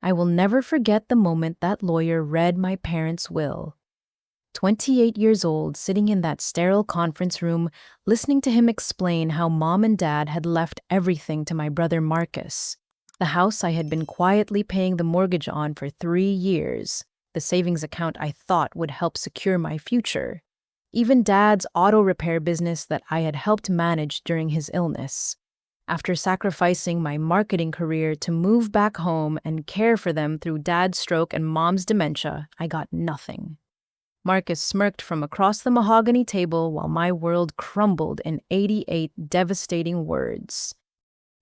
I will never forget the moment that lawyer read my parents' will. 28 years old, sitting in that sterile conference room, listening to him explain how mom and dad had left everything to my brother Marcus. The house I had been quietly paying the mortgage on for 3 years, the savings account I thought would help secure my future. Even dad's auto repair business that I had helped manage during his illness. After sacrificing my marketing career to move back home and care for them through dad's stroke and mom's dementia, I got nothing. Marcus smirked from across the mahogany table while my world crumbled in 88 devastating words.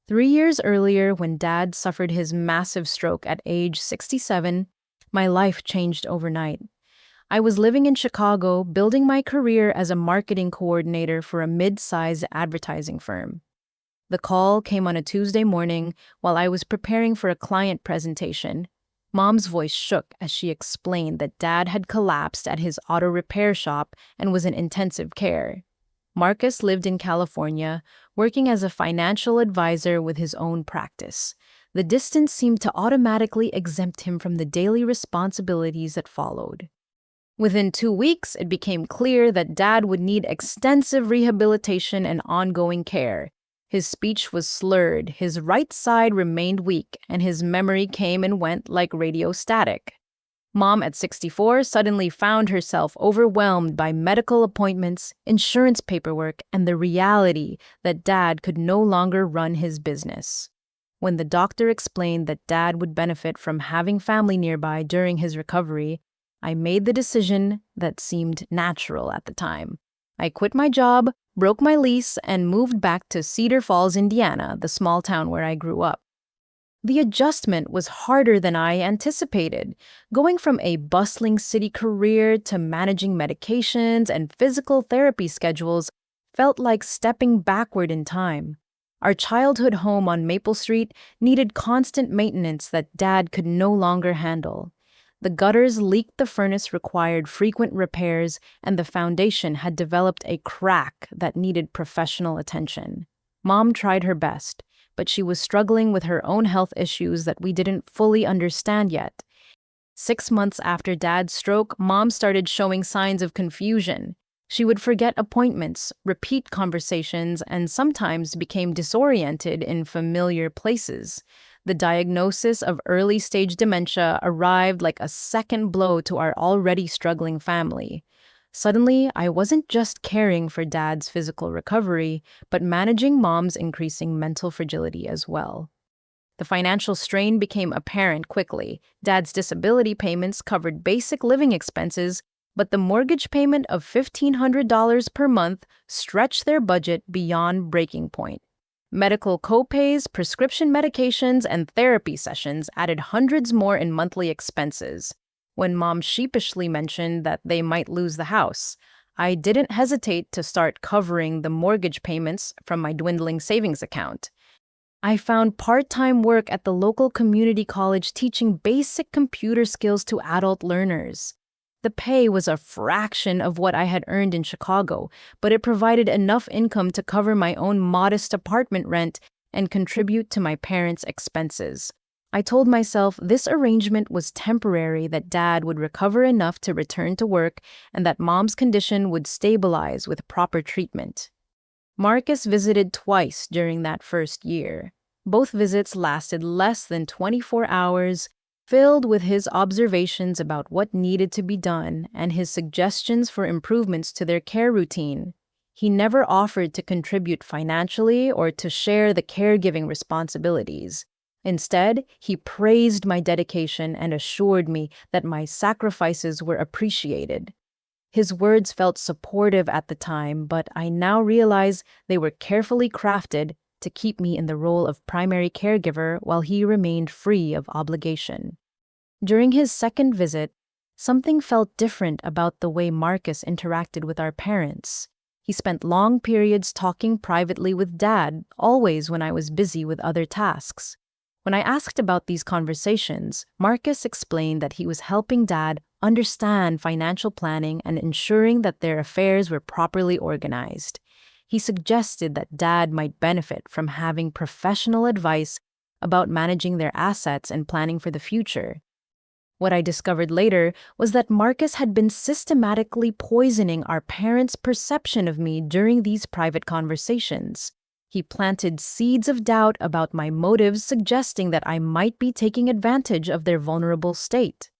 3 years earlier, when Dad suffered his massive stroke at age 67, my life changed overnight. I was living in Chicago, building my career as a marketing coordinator for a mid-sized advertising firm. The call came on a Tuesday morning while I was preparing for a client presentation. Mom's voice shook as she explained that Dad had collapsed at his auto repair shop and was in intensive care. Marcus lived in California, working as a financial advisor with his own practice. The distance seemed to automatically exempt him from the daily responsibilities that followed. Within 2 weeks, it became clear that Dad would need extensive rehabilitation and ongoing care. His speech was slurred, his right side remained weak, and his memory came and went like radio static. Mom, at 64, suddenly found herself overwhelmed by medical appointments, insurance paperwork, and the reality that Dad could no longer run his business. When the doctor explained that Dad would benefit from having family nearby during his recovery, I made the decision that seemed natural at the time. I quit my job, broke my lease, and moved back to Cedar Falls, Indiana, the small town where I grew up. The adjustment was harder than I anticipated. Going from a bustling city career to managing medications and physical therapy schedules felt like stepping backward in time. Our childhood home on Maple Street needed constant maintenance that Dad could no longer handle. The gutters leaked, the furnace required frequent repairs, and the foundation had developed a crack that needed professional attention. Mom tried her best, but she was struggling with her own health issues that we didn't fully understand yet. 6 months after Dad's stroke, Mom started showing signs of confusion. She would forget appointments, repeat conversations, and sometimes became disoriented in familiar places. The diagnosis of early-stage dementia arrived like a second blow to our already struggling family. Suddenly, I wasn't just caring for Dad's physical recovery, but managing Mom's increasing mental fragility as well. The financial strain became apparent quickly. Dad's disability payments covered basic living expenses, but the mortgage payment of $1,500 per month stretched their budget beyond breaking point. Medical copays, prescription medications, and therapy sessions added hundreds more in monthly expenses. When Mom sheepishly mentioned that they might lose the house, I didn't hesitate to start covering the mortgage payments from my dwindling savings account. I found part-time work at the local community college teaching basic computer skills to adult learners. The pay was a fraction of what I had earned in Chicago, but it provided enough income to cover my own modest apartment rent and contribute to my parents' expenses. I told myself this arrangement was temporary, that Dad would recover enough to return to work, and that Mom's condition would stabilize with proper treatment. Marcus visited twice during that first year. Both visits lasted less than 24 hours, filled with his observations about what needed to be done and his suggestions for improvements to their care routine. He never offered to contribute financially or to share the caregiving responsibilities. Instead, he praised my dedication and assured me that my sacrifices were appreciated. His words felt supportive at the time, but I now realize they were carefully crafted to keep me in the role of primary caregiver while he remained free of obligation. During his second visit, something felt different about the way Marcus interacted with our parents. He spent long periods talking privately with Dad, always when I was busy with other tasks. When I asked about these conversations, Marcus explained that he was helping Dad understand financial planning and ensuring that their affairs were properly organized. He suggested that Dad might benefit from having professional advice about managing their assets and planning for the future. What I discovered later was that Marcus had been systematically poisoning our parents' perception of me during these private conversations. He planted seeds of doubt about my motives, suggesting that I might be taking advantage of their vulnerable state.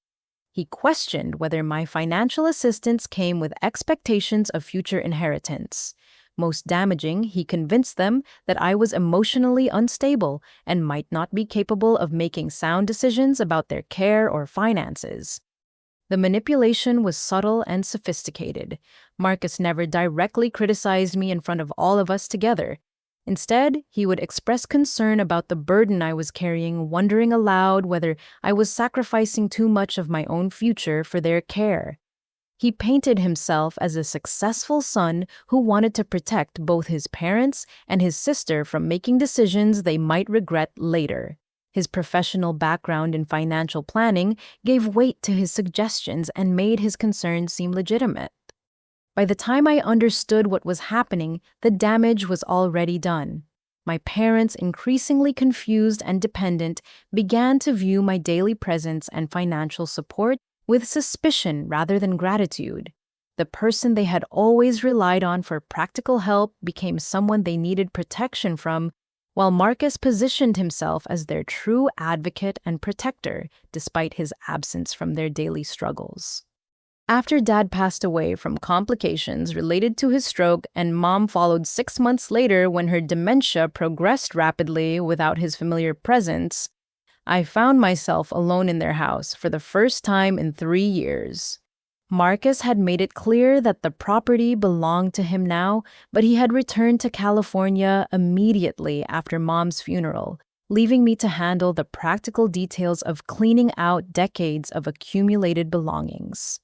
He questioned whether my financial assistance came with expectations of future inheritance. Most damaging, he convinced them that I was emotionally unstable and might not be capable of making sound decisions about their care or finances. The manipulation was subtle and sophisticated. Marcus never directly criticized me in front of all of us together. Instead, he would express concern about the burden I was carrying, wondering aloud whether I was sacrificing too much of my own future for their care. He painted himself as a successful son who wanted to protect both his parents and his sister from making decisions they might regret later. His professional background in financial planning gave weight to his suggestions and made his concerns seem legitimate. By the time I understood what was happening, the damage was already done. My parents, increasingly confused and dependent, began to view my daily presence and financial support with suspicion rather than gratitude. The person they had always relied on for practical help became someone they needed protection from, while Marcus positioned himself as their true advocate and protector, despite his absence from their daily struggles. After Dad passed away from complications related to his stroke and Mom followed 6 months later when her dementia progressed rapidly without his familiar presence, I found myself alone in their house for the first time in 3 years. Marcus had made it clear that the property belonged to him now, but he had returned to California immediately after Mom's funeral, leaving me to handle the practical details of cleaning out decades of accumulated belongings.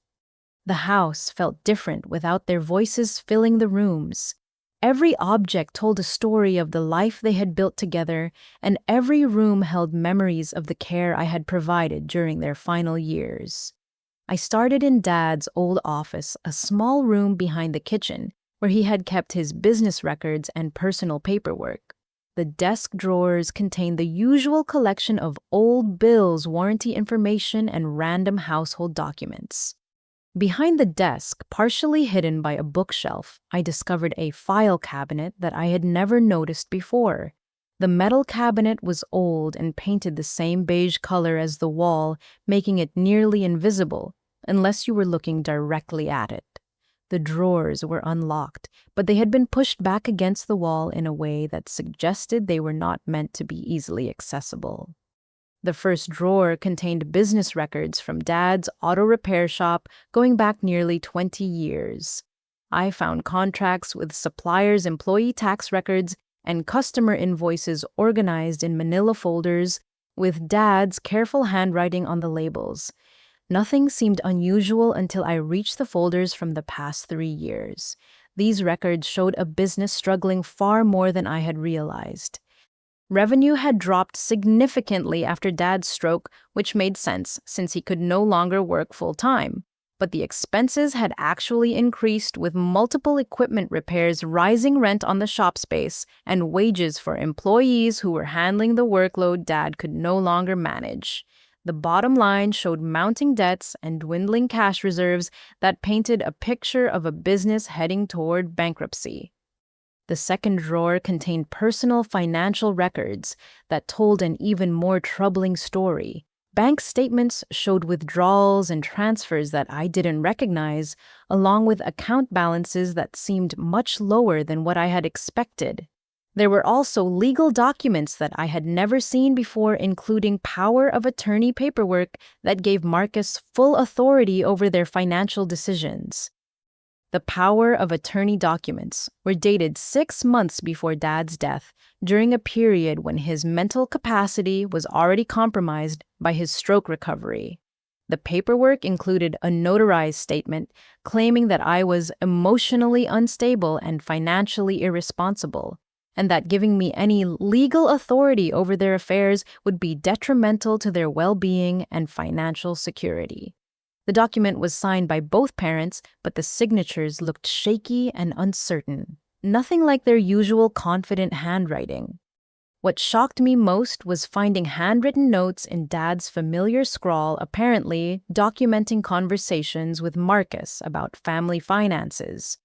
The house felt different without their voices filling the rooms. Every object told a story of the life they had built together, and every room held memories of the care I had provided during their final years. I started in Dad's old office, a small room behind the kitchen, where he had kept his business records and personal paperwork. The desk drawers contained the usual collection of old bills, warranty information, and random household documents. Behind the desk, partially hidden by a bookshelf, I discovered a file cabinet that I had never noticed before. The metal cabinet was old and painted the same beige color as the wall, making it nearly invisible, unless you were looking directly at it. The drawers were unlocked, but they had been pushed back against the wall in a way that suggested they were not meant to be easily accessible. The first drawer contained business records from Dad's auto repair shop going back nearly 20 years. I found contracts with suppliers' employee tax records and customer invoices organized in manila folders with Dad's careful handwriting on the labels. Nothing seemed unusual until I reached the folders from the past 3 years. These records showed a business struggling far more than I had realized. Revenue had dropped significantly after Dad's stroke, which made sense since he could no longer work full-time. But the expenses had actually increased, with multiple equipment repairs, rising rent on the shop space, and wages for employees who were handling the workload Dad could no longer manage. The bottom line showed mounting debts and dwindling cash reserves that painted a picture of a business heading toward bankruptcy. The second drawer contained personal financial records that told an even more troubling story. Bank statements showed withdrawals and transfers that I didn't recognize, along with account balances that seemed much lower than what I had expected. There were also legal documents that I had never seen before, including power of attorney paperwork that gave Marcus full authority over their financial decisions. The power of attorney documents were dated 6 months before Dad's death, during a period when his mental capacity was already compromised by his stroke recovery. The paperwork included a notarized statement claiming that I was emotionally unstable and financially irresponsible, and that giving me any legal authority over their affairs would be detrimental to their well-being and financial security. The document was signed by both parents, but the signatures looked shaky and uncertain, nothing like their usual confident handwriting. What shocked me most was finding handwritten notes in Dad's familiar scrawl, apparently documenting conversations with Marcus about family finances.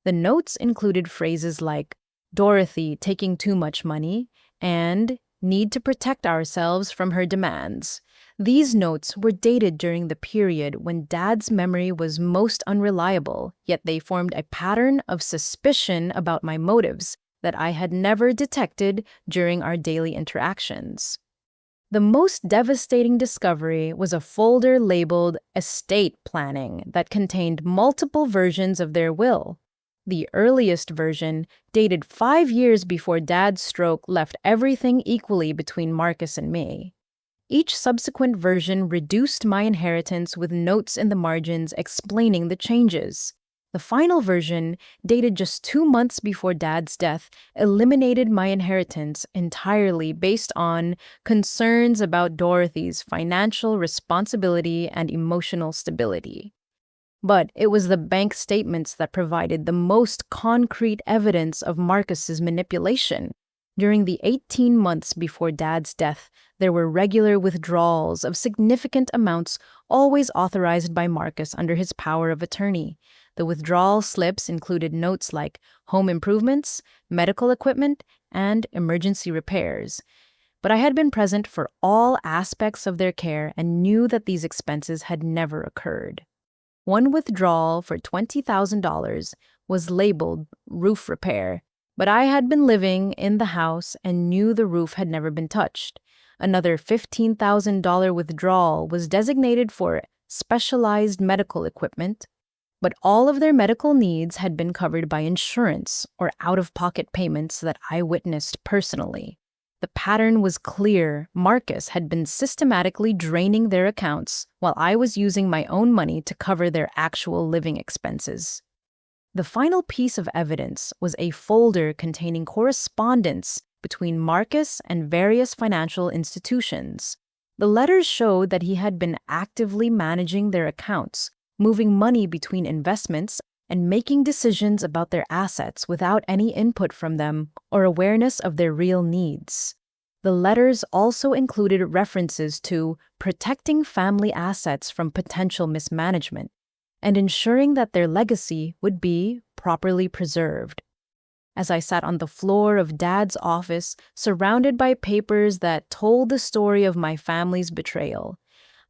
The notes included phrases like Dorothy taking too much money and need to protect ourselves from her demands. These notes were dated during the period when Dad's memory was most unreliable, yet they formed a pattern of suspicion about my motives that I had never detected during our daily interactions. The most devastating discovery was a folder labeled estate planning that contained multiple versions of their will. The earliest version, dated 5 years before Dad's stroke, left everything equally between Marcus and me. Each subsequent version reduced my inheritance with notes in the margins explaining the changes. The final version, dated just 2 months before Dad's death, eliminated my inheritance entirely based on concerns about Dorothy's financial responsibility and emotional stability. But it was the bank statements that provided the most concrete evidence of Marcus's manipulation. During the 18 months before Dad's death, there were regular withdrawals of significant amounts, always authorized by Marcus under his power of attorney. The withdrawal slips included notes like home improvements, medical equipment, and emergency repairs. But I had been present for all aspects of their care and knew that these expenses had never occurred. One withdrawal for $20,000 was labeled roof repair, but I had been living in the house and knew the roof had never been touched. Another $15,000 withdrawal was designated for specialized medical equipment, but all of their medical needs had been covered by insurance or out-of-pocket payments that I witnessed personally. The pattern was clear. Marcus had been systematically draining their accounts while I was using my own money to cover their actual living expenses. The final piece of evidence was a folder containing correspondence between Marcus and various financial institutions. The letters showed that he had been actively managing their accounts, moving money between investments, and making decisions about their assets without any input from them or awareness of their real needs. The letters also included references to protecting family assets from potential mismanagement and ensuring that their legacy would be properly preserved. As I sat on the floor of Dad's office, surrounded by papers that told the story of my family's betrayal,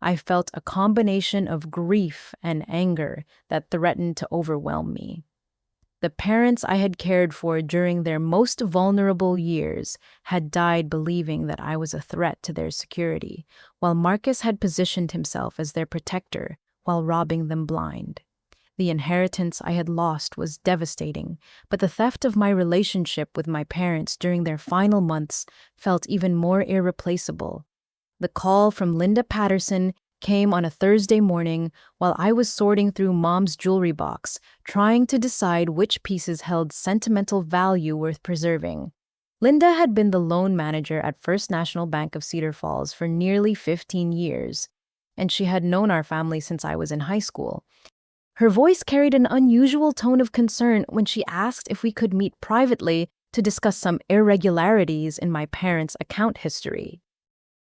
I felt a combination of grief and anger that threatened to overwhelm me. The parents I had cared for during their most vulnerable years had died believing that I was a threat to their security, while Marcus had positioned himself as their protector while robbing them blind. The inheritance I had lost was devastating, but the theft of my relationship with my parents during their final months felt even more irreplaceable. The call from Linda Patterson came on a Thursday morning while I was sorting through Mom's jewelry box, trying to decide which pieces held sentimental value worth preserving. Linda had been the loan manager at First National Bank of Cedar Falls for nearly 15 years, and she had known our family since I was in high school. Her voice carried an unusual tone of concern when she asked if we could meet privately to discuss some irregularities in my parents' account history.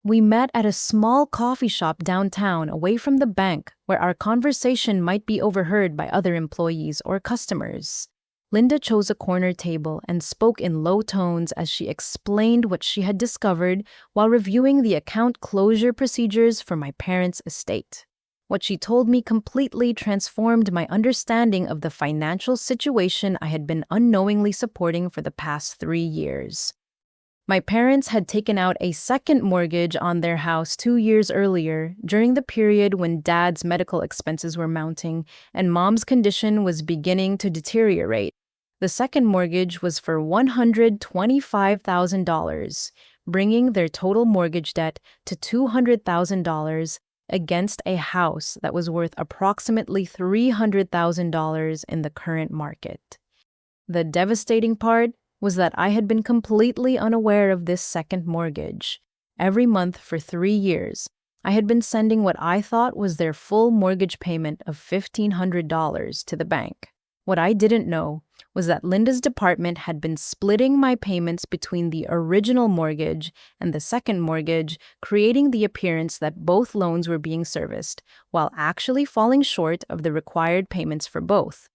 We met at a small coffee shop downtown away from the bank where our conversation might be overheard by other employees or customers. Linda chose a corner table and spoke in low tones as she explained what she had discovered while reviewing the account closure procedures for my parents' estate. What she told me completely transformed my understanding of the financial situation I had been unknowingly supporting for the past 3 years. My parents had taken out a second mortgage on their house 2 years earlier, during the period when Dad's medical expenses were mounting and Mom's condition was beginning to deteriorate. The second mortgage was for $125,000, bringing their total mortgage debt to $200,000 against a house that was worth approximately $300,000 in the current market. The devastating part was that I had been completely unaware of this second mortgage. Every month for 3 years, I had been sending what I thought was their full mortgage payment of $1,500 to the bank. What I didn't know was that Linda's department had been splitting my payments between the original mortgage and the second mortgage, creating the appearance that both loans were being serviced, while actually falling short of the required payments for both.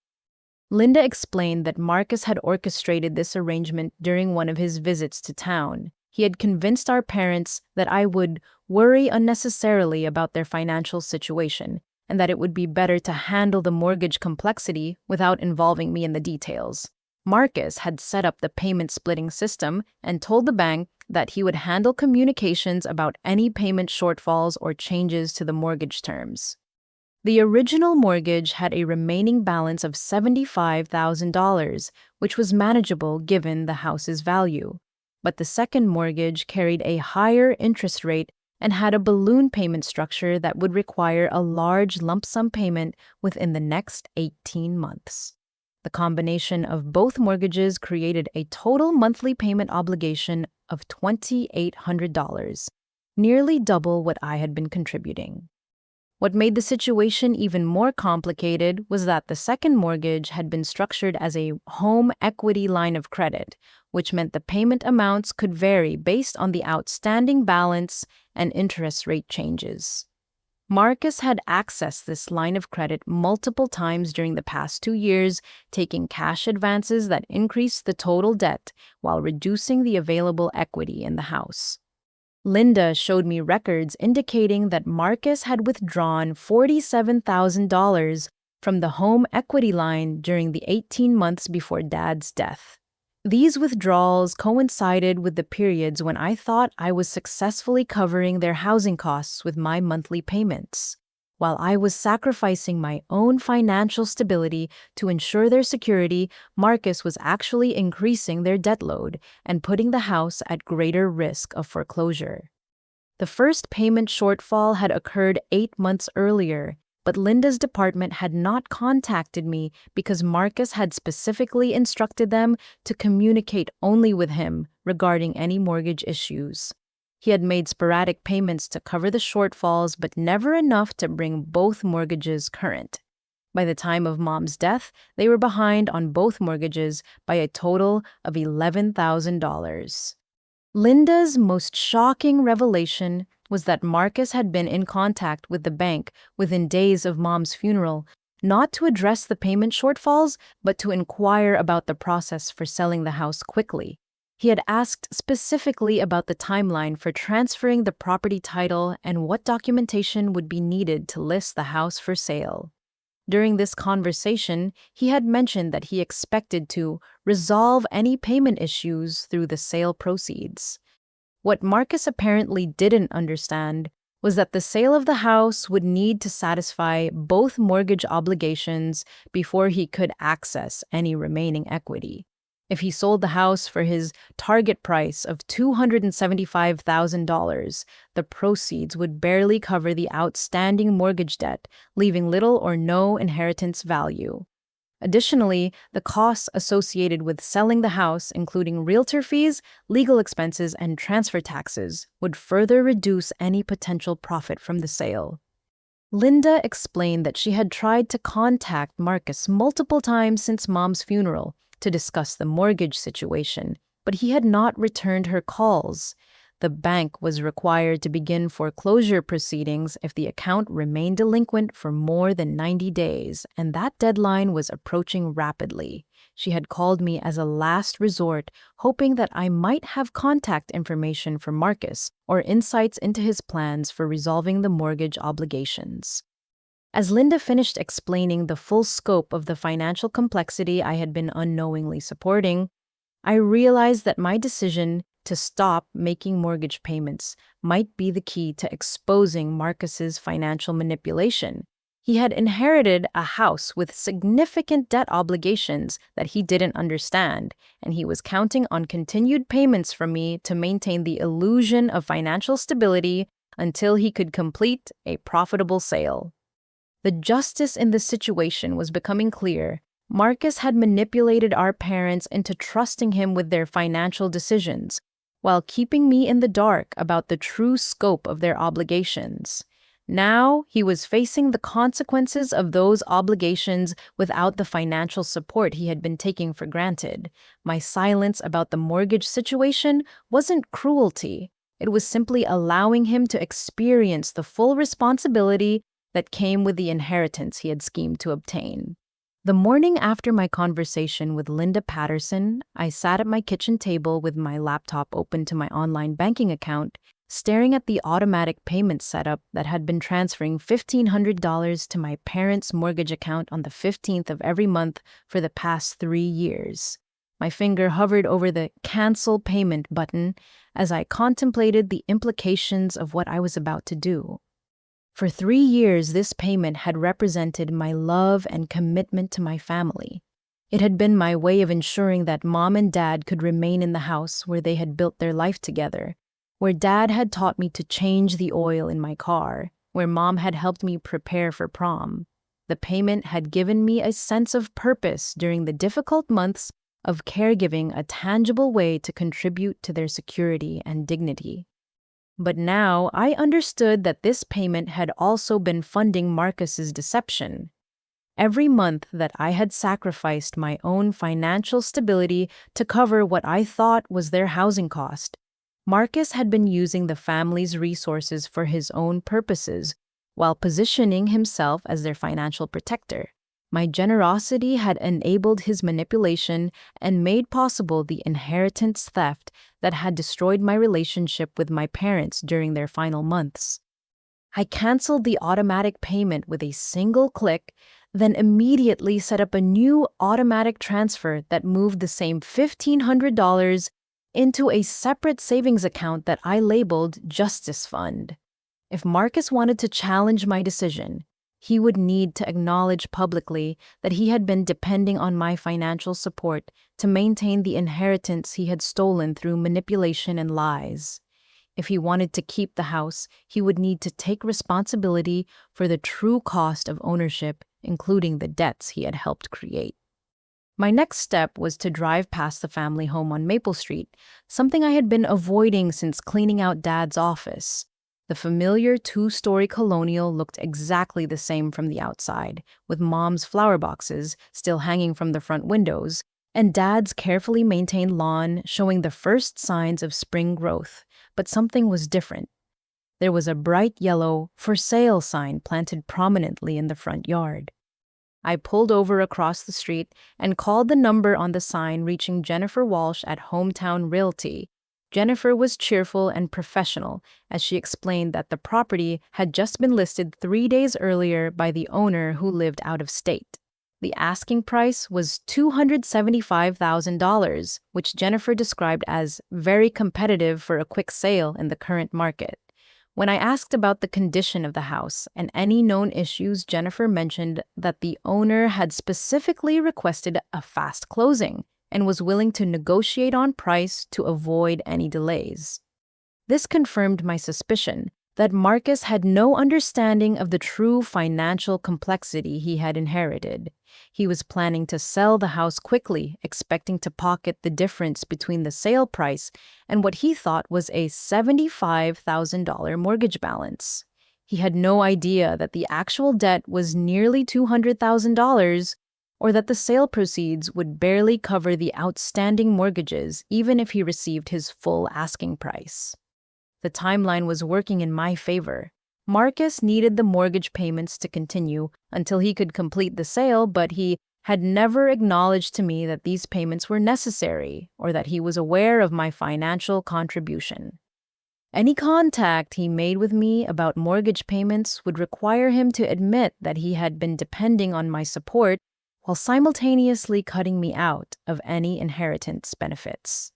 Linda explained that Marcus had orchestrated this arrangement during one of his visits to town. He had convinced our parents that I would worry unnecessarily about their financial situation and that it would be better to handle the mortgage complexity without involving me in the details. Marcus had set up the payment splitting system and told the bank that he would handle communications about any payment shortfalls or changes to the mortgage terms. The original mortgage had a remaining balance of $75,000, which was manageable given the house's value. But the second mortgage carried a higher interest rate and had a balloon payment structure that would require a large lump sum payment within the next 18 months. The combination of both mortgages created a total monthly payment obligation of $2,800, nearly double what I had been contributing. What made the situation even more complicated was that the second mortgage had been structured as a home equity line of credit, which meant the payment amounts could vary based on the outstanding balance and interest rate changes. Marcus had accessed this line of credit multiple times during the past 2 years, taking cash advances that increased the total debt while reducing the available equity in the house. Linda showed me records indicating that Marcus had withdrawn $47,000 from the home equity line during the 18 months before Dad's death. These withdrawals coincided with the periods when I thought I was successfully covering their housing costs with my monthly payments, while I was sacrificing my own financial stability to ensure their security. Marcus was actually increasing their debt load and putting the house at greater risk of foreclosure. The first payment shortfall had occurred 8 months earlier, but Linda's department had not contacted me because Marcus had specifically instructed them to communicate only with him regarding any mortgage issues. He had made sporadic payments to cover the shortfalls, but never enough to bring both mortgages current. By the time of Mom's death, they were behind on both mortgages by a total of $11,000. Linda's most shocking revelation was that Marcus had been in contact with the bank within days of Mom's funeral, not to address the payment shortfalls, but to inquire about the process for selling the house quickly. He had asked specifically about the timeline for transferring the property title and what documentation would be needed to list the house for sale. During this conversation, he had mentioned that he expected to resolve any payment issues through the sale proceeds. What Marcus apparently didn't understand was that the sale of the house would need to satisfy both mortgage obligations before he could access any remaining equity. If he sold the house for his target price of $275,000, the proceeds would barely cover the outstanding mortgage debt, leaving little or no inheritance value. Additionally, the costs associated with selling the house, including realtor fees, legal expenses, and transfer taxes, would further reduce any potential profit from the sale. Linda explained that she had tried to contact Marcus multiple times since Mom's funeral to discuss the mortgage situation, but he had not returned her calls. The bank was required to begin foreclosure proceedings if the account remained delinquent for more than 90 days, and that deadline was approaching rapidly. She had called me as a last resort, hoping that I might have contact information for Marcus or insights into his plans for resolving the mortgage obligations. As Linda finished explaining the full scope of the financial complexity I had been unknowingly supporting, I realized that my decision to stop making mortgage payments might be the key to exposing Marcus's financial manipulation. He had inherited a house with significant debt obligations that he didn't understand, and he was counting on continued payments from me to maintain the illusion of financial stability until he could complete a profitable sale. The justice in this situation was becoming clear. Marcus had manipulated our parents into trusting him with their financial decisions, while keeping me in the dark about the true scope of their obligations. Now he was facing the consequences of those obligations without the financial support he had been taking for granted. My silence about the mortgage situation wasn't cruelty. It was simply allowing him to experience the full responsibility that came with the inheritance he had schemed to obtain. The morning after my conversation with Linda Patterson, I sat at my kitchen table with my laptop open to my online banking account, staring at the automatic payment setup that had been transferring $1,500 to my parents' mortgage account on the 15th of every month for the past 3 years. My finger hovered over the cancel payment button as I contemplated the implications of what I was about to do. For 3 years, this payment had represented my love and commitment to my family. It had been my way of ensuring that Mom and Dad could remain in the house where they had built their life together, where Dad had taught me to change the oil in my car, where Mom had helped me prepare for prom. The payment had given me a sense of purpose during the difficult months of caregiving, a tangible way to contribute to their security and dignity. But now I understood that this payment had also been funding Marcus's deception. Every month that I had sacrificed my own financial stability to cover what I thought was their housing cost, Marcus had been using the family's resources for his own purposes while positioning himself as their financial protector. My generosity had enabled his manipulation and made possible the inheritance theft that had destroyed my relationship with my parents during their final months. I canceled the automatic payment with a single click, then immediately set up a new automatic transfer that moved the same $1,500 into a separate savings account that I labeled Justice Fund. If Marcus wanted to challenge my decision, he would need to acknowledge publicly that he had been depending on my financial support to maintain the inheritance he had stolen through manipulation and lies. If he wanted to keep the house, he would need to take responsibility for the true cost of ownership, including the debts he had helped create. My next step was to drive past the family home on Maple Street, something I had been avoiding since cleaning out Dad's office. The familiar two-story colonial looked exactly the same from the outside, with Mom's flower boxes still hanging from the front windows, and Dad's carefully maintained lawn showing the first signs of spring growth. But something was different. There was a bright yellow "For Sale" sign planted prominently in the front yard. I pulled over across the street and called the number on the sign, reaching Jennifer Walsh at Hometown Realty. Jennifer was cheerful and professional as she explained that the property had just been listed 3 days earlier by the owner who lived out of state. The asking price was $275,000, which Jennifer described as very competitive for a quick sale in the current market. When I asked about the condition of the house and any known issues, Jennifer mentioned that the owner had specifically requested a fast closing and was willing to negotiate on price to avoid any delays. This confirmed my suspicion that Marcus had no understanding of the true financial complexity he had inherited. He was planning to sell the house quickly, expecting to pocket the difference between the sale price and what he thought was a $75,000 mortgage balance. He had no idea that the actual debt was nearly $200,000, or that the sale proceeds would barely cover the outstanding mortgages even if he received his full asking price. The timeline was working in my favor. Marcus needed the mortgage payments to continue until he could complete the sale, but he had never acknowledged to me that these payments were necessary or that he was aware of my financial contribution. Any contact he made with me about mortgage payments would require him to admit that he had been depending on my support while simultaneously cutting me out of any inheritance benefits.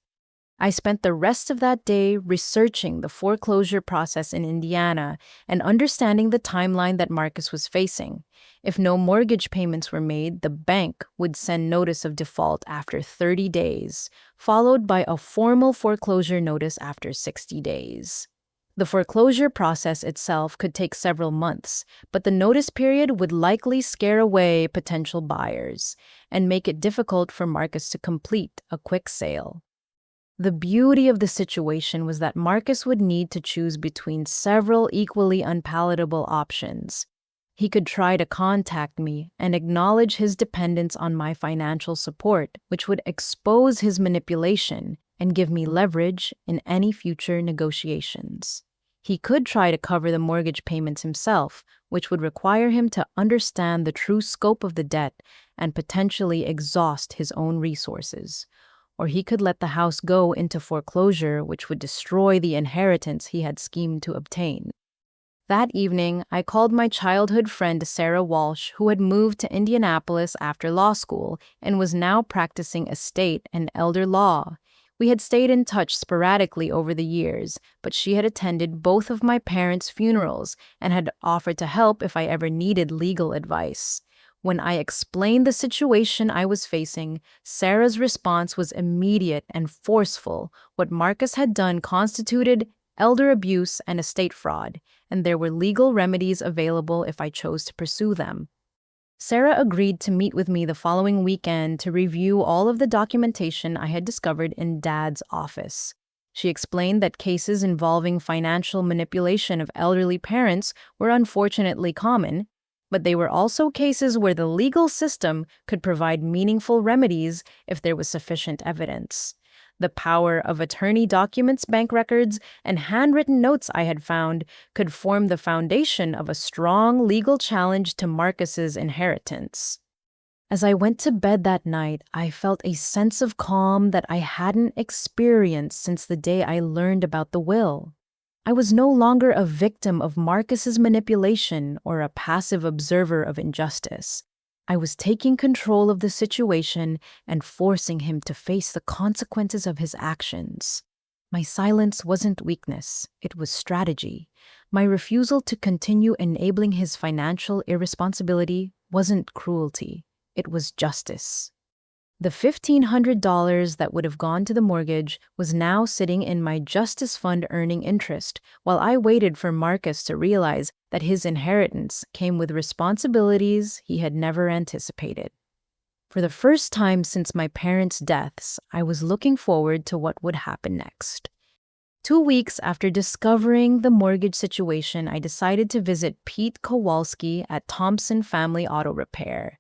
I spent the rest of that day researching the foreclosure process in Indiana and understanding the timeline that Marcus was facing. If no mortgage payments were made, the bank would send notice of default after 30 days, followed by a formal foreclosure notice after 60 days. The foreclosure process itself could take several months, but the notice period would likely scare away potential buyers and make it difficult for Marcus to complete a quick sale. The beauty of the situation was that Marcus would need to choose between several equally unpalatable options. He could try to contact me and acknowledge his dependence on my financial support, which would expose his manipulation and give me leverage in any future negotiations. He could try to cover the mortgage payments himself, which would require him to understand the true scope of the debt and potentially exhaust his own resources. Or he could let the house go into foreclosure, which would destroy the inheritance he had schemed to obtain. That evening, I called my childhood friend Sarah Walsh, who had moved to Indianapolis after law school and was now practicing estate and elder law. We had stayed in touch sporadically over the years, but she had attended both of my parents' funerals and had offered to help if I ever needed legal advice. When I explained the situation I was facing, Sarah's response was immediate and forceful. What Marcus had done constituted elder abuse and estate fraud, and there were legal remedies available if I chose to pursue them. Sarah agreed to meet with me the following weekend to review all of the documentation I had discovered in Dad's office. She explained that cases involving financial manipulation of elderly parents were unfortunately common, but they were also cases where the legal system could provide meaningful remedies if there was sufficient evidence. The power of attorney documents, bank records, and handwritten notes I had found could form the foundation of a strong legal challenge to Marcus's inheritance. As I went to bed that night, I felt a sense of calm that I hadn't experienced since the day I learned about the will. I was no longer a victim of Marcus's manipulation or a passive observer of injustice. I was taking control of the situation and forcing him to face the consequences of his actions. My silence wasn't weakness, it was strategy. My refusal to continue enabling his financial irresponsibility wasn't cruelty, it was justice. The $1,500 that would have gone to the mortgage was now sitting in my justice fund earning interest, while I waited for Marcus to realize that his inheritance came with responsibilities he had never anticipated. For the first time since my parents' deaths, I was looking forward to what would happen next. 2 weeks after discovering the mortgage situation, I decided to visit Pete Kowalski at Thompson Family Auto Repair.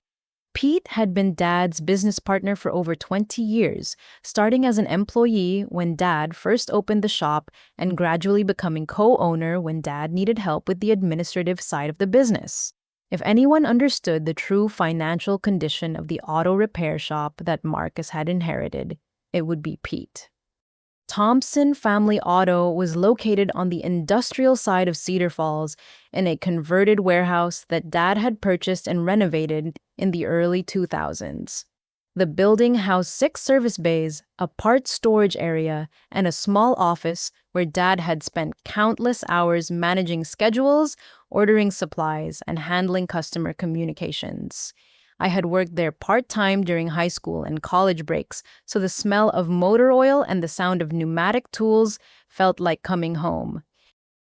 Pete had been Dad's business partner for over 20 years, starting as an employee when Dad first opened the shop and gradually becoming co-owner when Dad needed help with the administrative side of the business. If anyone understood the true financial condition of the auto repair shop that Marcus had inherited, it would be Pete. Thompson Family Auto was located on the industrial side of Cedar Falls in a converted warehouse that Dad had purchased and renovated in the early 2000s. The building housed 6 service bays, a parts storage area, and a small office where Dad had spent countless hours managing schedules, ordering supplies, and handling customer communications. I had worked there part-time during high school and college breaks, so the smell of motor oil and the sound of pneumatic tools felt like coming home.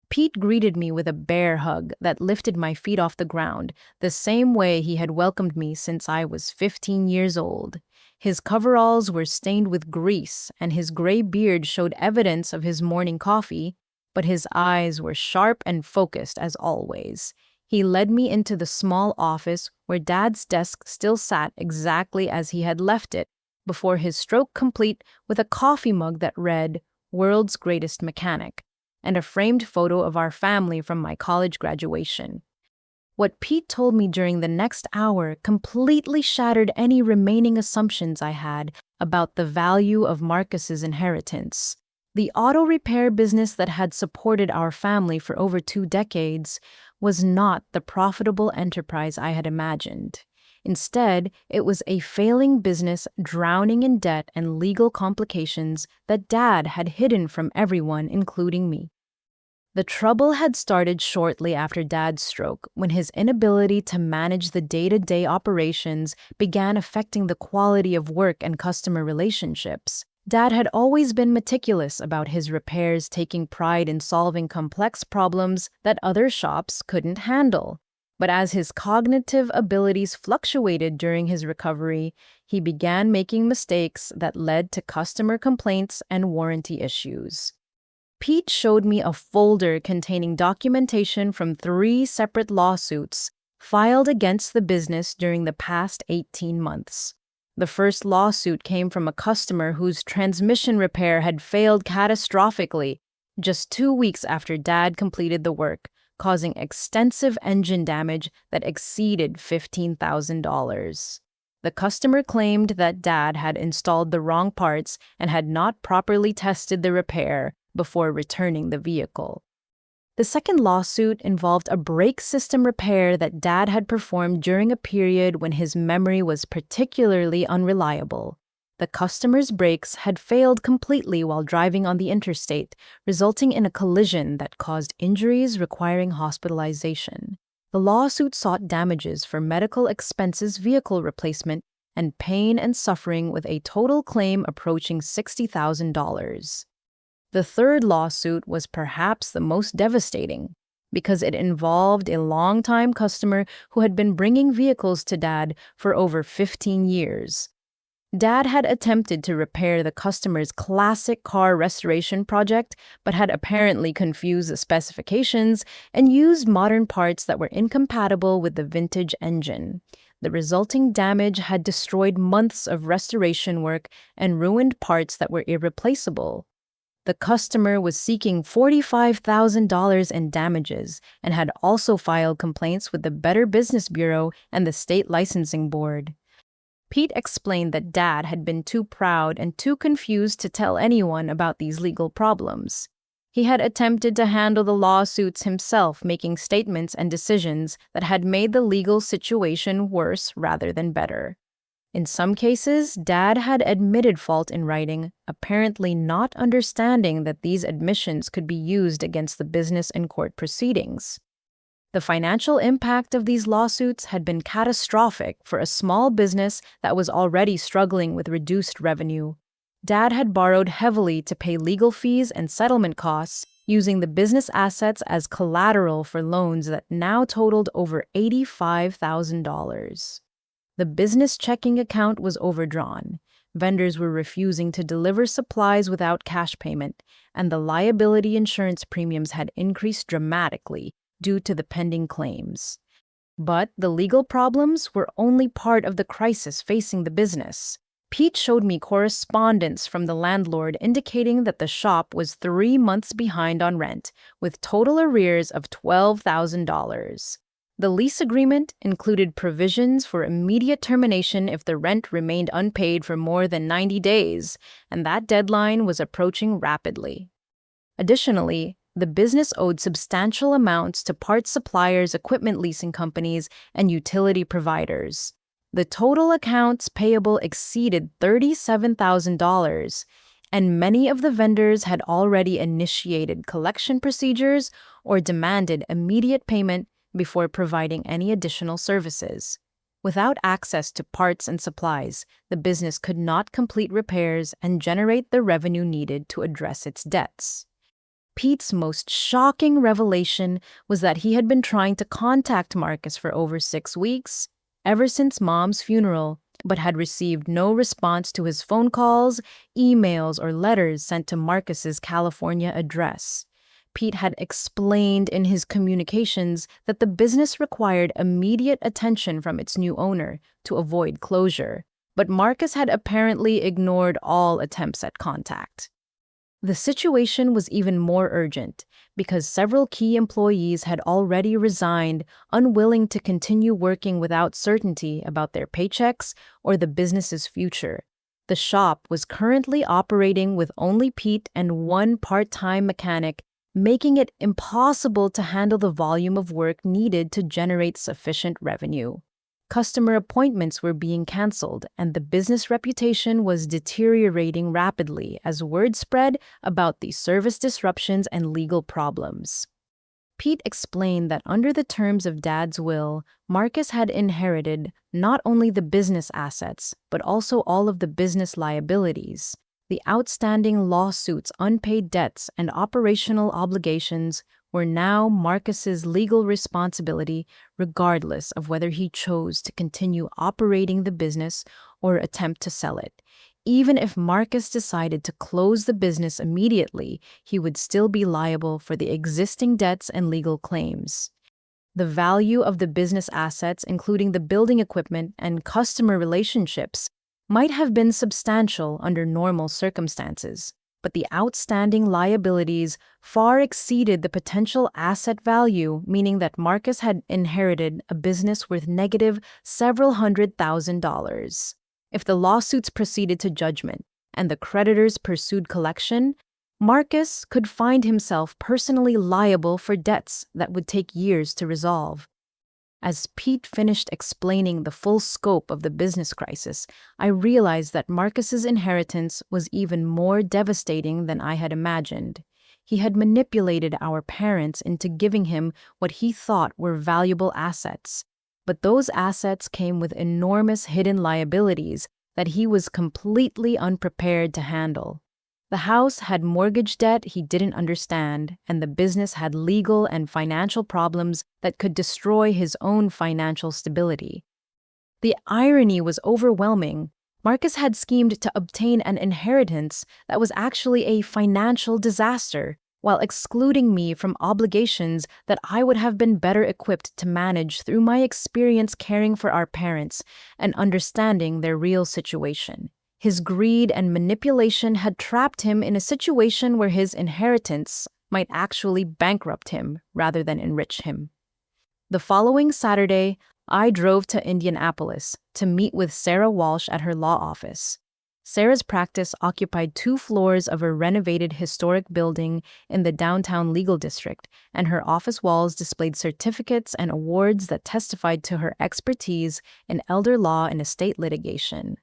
Pete greeted me with a bear hug that lifted my feet off the ground, the same way he had welcomed me since I was 15 years old. His coveralls were stained with grease, and his gray beard showed evidence of his morning coffee, but his eyes were sharp and focused as always. He led me into the small office where Dad's desk still sat exactly as he had left it, before his stroke complete with a coffee mug that read, "World's Greatest Mechanic," and a framed photo of our family from my college graduation. What Pete told me during the next hour completely shattered any remaining assumptions I had about the value of Marcus's inheritance. The auto repair business that had supported our family for over 2 decades was not the profitable enterprise I had imagined. Instead, it was a failing business drowning in debt and legal complications that Dad had hidden from everyone, including me. The trouble had started shortly after Dad's stroke, when his inability to manage the day-to-day operations began affecting the quality of work and customer relationships. Dad had always been meticulous about his repairs, taking pride in solving complex problems that other shops couldn't handle. But as his cognitive abilities fluctuated during his recovery, he began making mistakes that led to customer complaints and warranty issues. Pete showed me a folder containing documentation from 3 separate lawsuits filed against the business during the past 18 months. The first lawsuit came from a customer whose transmission repair had failed catastrophically just 2 weeks after Dad completed the work, causing extensive engine damage that exceeded $15,000. The customer claimed that Dad had installed the wrong parts and had not properly tested the repair before returning the vehicle. The second lawsuit involved a brake system repair that Dad had performed during a period when his memory was particularly unreliable. The customer's brakes had failed completely while driving on the interstate, resulting in a collision that caused injuries requiring hospitalization. The lawsuit sought damages for medical expenses, vehicle replacement, and pain and suffering, with a total claim approaching $60,000. The third lawsuit was perhaps the most devastating because it involved a longtime customer who had been bringing vehicles to Dad for over 15 years. Dad had attempted to repair the customer's classic car restoration project, but had apparently confused the specifications and used modern parts that were incompatible with the vintage engine. The resulting damage had destroyed months of restoration work and ruined parts that were irreplaceable. The customer was seeking $45,000 in damages and had also filed complaints with the Better Business Bureau and the state licensing board. Pete explained that Dad had been too proud and too confused to tell anyone about these legal problems. He had attempted to handle the lawsuits himself, making statements and decisions that had made the legal situation worse rather than better. In some cases, Dad had admitted fault in writing, apparently not understanding that these admissions could be used against the business in court proceedings. The financial impact of these lawsuits had been catastrophic for a small business that was already struggling with reduced revenue. Dad had borrowed heavily to pay legal fees and settlement costs, using the business assets as collateral for loans that now totaled over $85,000. The business checking account was overdrawn. Vendors were refusing to deliver supplies without cash payment, and the liability insurance premiums had increased dramatically due to the pending claims. But the legal problems were only part of the crisis facing the business. Pete showed me correspondence from the landlord indicating that the shop was 3 months behind on rent, with total arrears of $12,000. The lease agreement included provisions for immediate termination if the rent remained unpaid for more than 90 days, and that deadline was approaching rapidly. Additionally, the business owed substantial amounts to parts suppliers, equipment leasing companies, and utility providers. The total accounts payable exceeded $37,000, and many of the vendors had already initiated collection procedures or demanded immediate payment before providing any additional services. Without access to parts and supplies, the business could not complete repairs and generate the revenue needed to address its debts. Pete's most shocking revelation was that he had been trying to contact Marcus for over 6 weeks, ever since Mom's funeral, but had received no response to his phone calls, emails, or letters sent to Marcus's California address. Pete had explained in his communications that the business required immediate attention from its new owner to avoid closure, but Marcus had apparently ignored all attempts at contact. The situation was even more urgent because several key employees had already resigned, unwilling to continue working without certainty about their paychecks or the business's future. The shop was currently operating with only Pete and one part-time mechanic, making it impossible to handle the volume of work needed to generate sufficient revenue. Customer appointments were being canceled, and the business reputation was deteriorating rapidly as word spread about the service disruptions and legal problems. Pete explained that under the terms of Dad's will, Marcus had inherited not only the business assets, but also all of the business liabilities. The outstanding lawsuits, unpaid debts, and operational obligations were now Marcus's legal responsibility, regardless of whether he chose to continue operating the business or attempt to sell it. Even if Marcus decided to close the business immediately, he would still be liable for the existing debts and legal claims. The value of the business assets, including the building equipment and customer relationships, might have been substantial under normal circumstances, but the outstanding liabilities far exceeded the potential asset value, meaning that Marcus had inherited a business worth negative several $100,000. If the lawsuits proceeded to judgment and the creditors pursued collection, Marcus could find himself personally liable for debts that would take years to resolve. As Pete finished explaining the full scope of the business crisis, I realized that Marcus's inheritance was even more devastating than I had imagined. He had manipulated our parents into giving him what he thought were valuable assets, but those assets came with enormous hidden liabilities that he was completely unprepared to handle. The house had mortgage debt he didn't understand, and the business had legal and financial problems that could destroy his own financial stability. The irony was overwhelming. Marcus had schemed to obtain an inheritance that was actually a financial disaster, while excluding me from obligations that I would have been better equipped to manage through my experience caring for our parents and understanding their real situation. His greed and manipulation had trapped him in a situation where his inheritance might actually bankrupt him rather than enrich him. The following Saturday, I drove to Indianapolis to meet with Sarah Walsh at her law office. Sarah's practice occupied 2 floors of a renovated historic building in the downtown legal district, and her office walls displayed certificates and awards that testified to her expertise in elder law and estate litigation.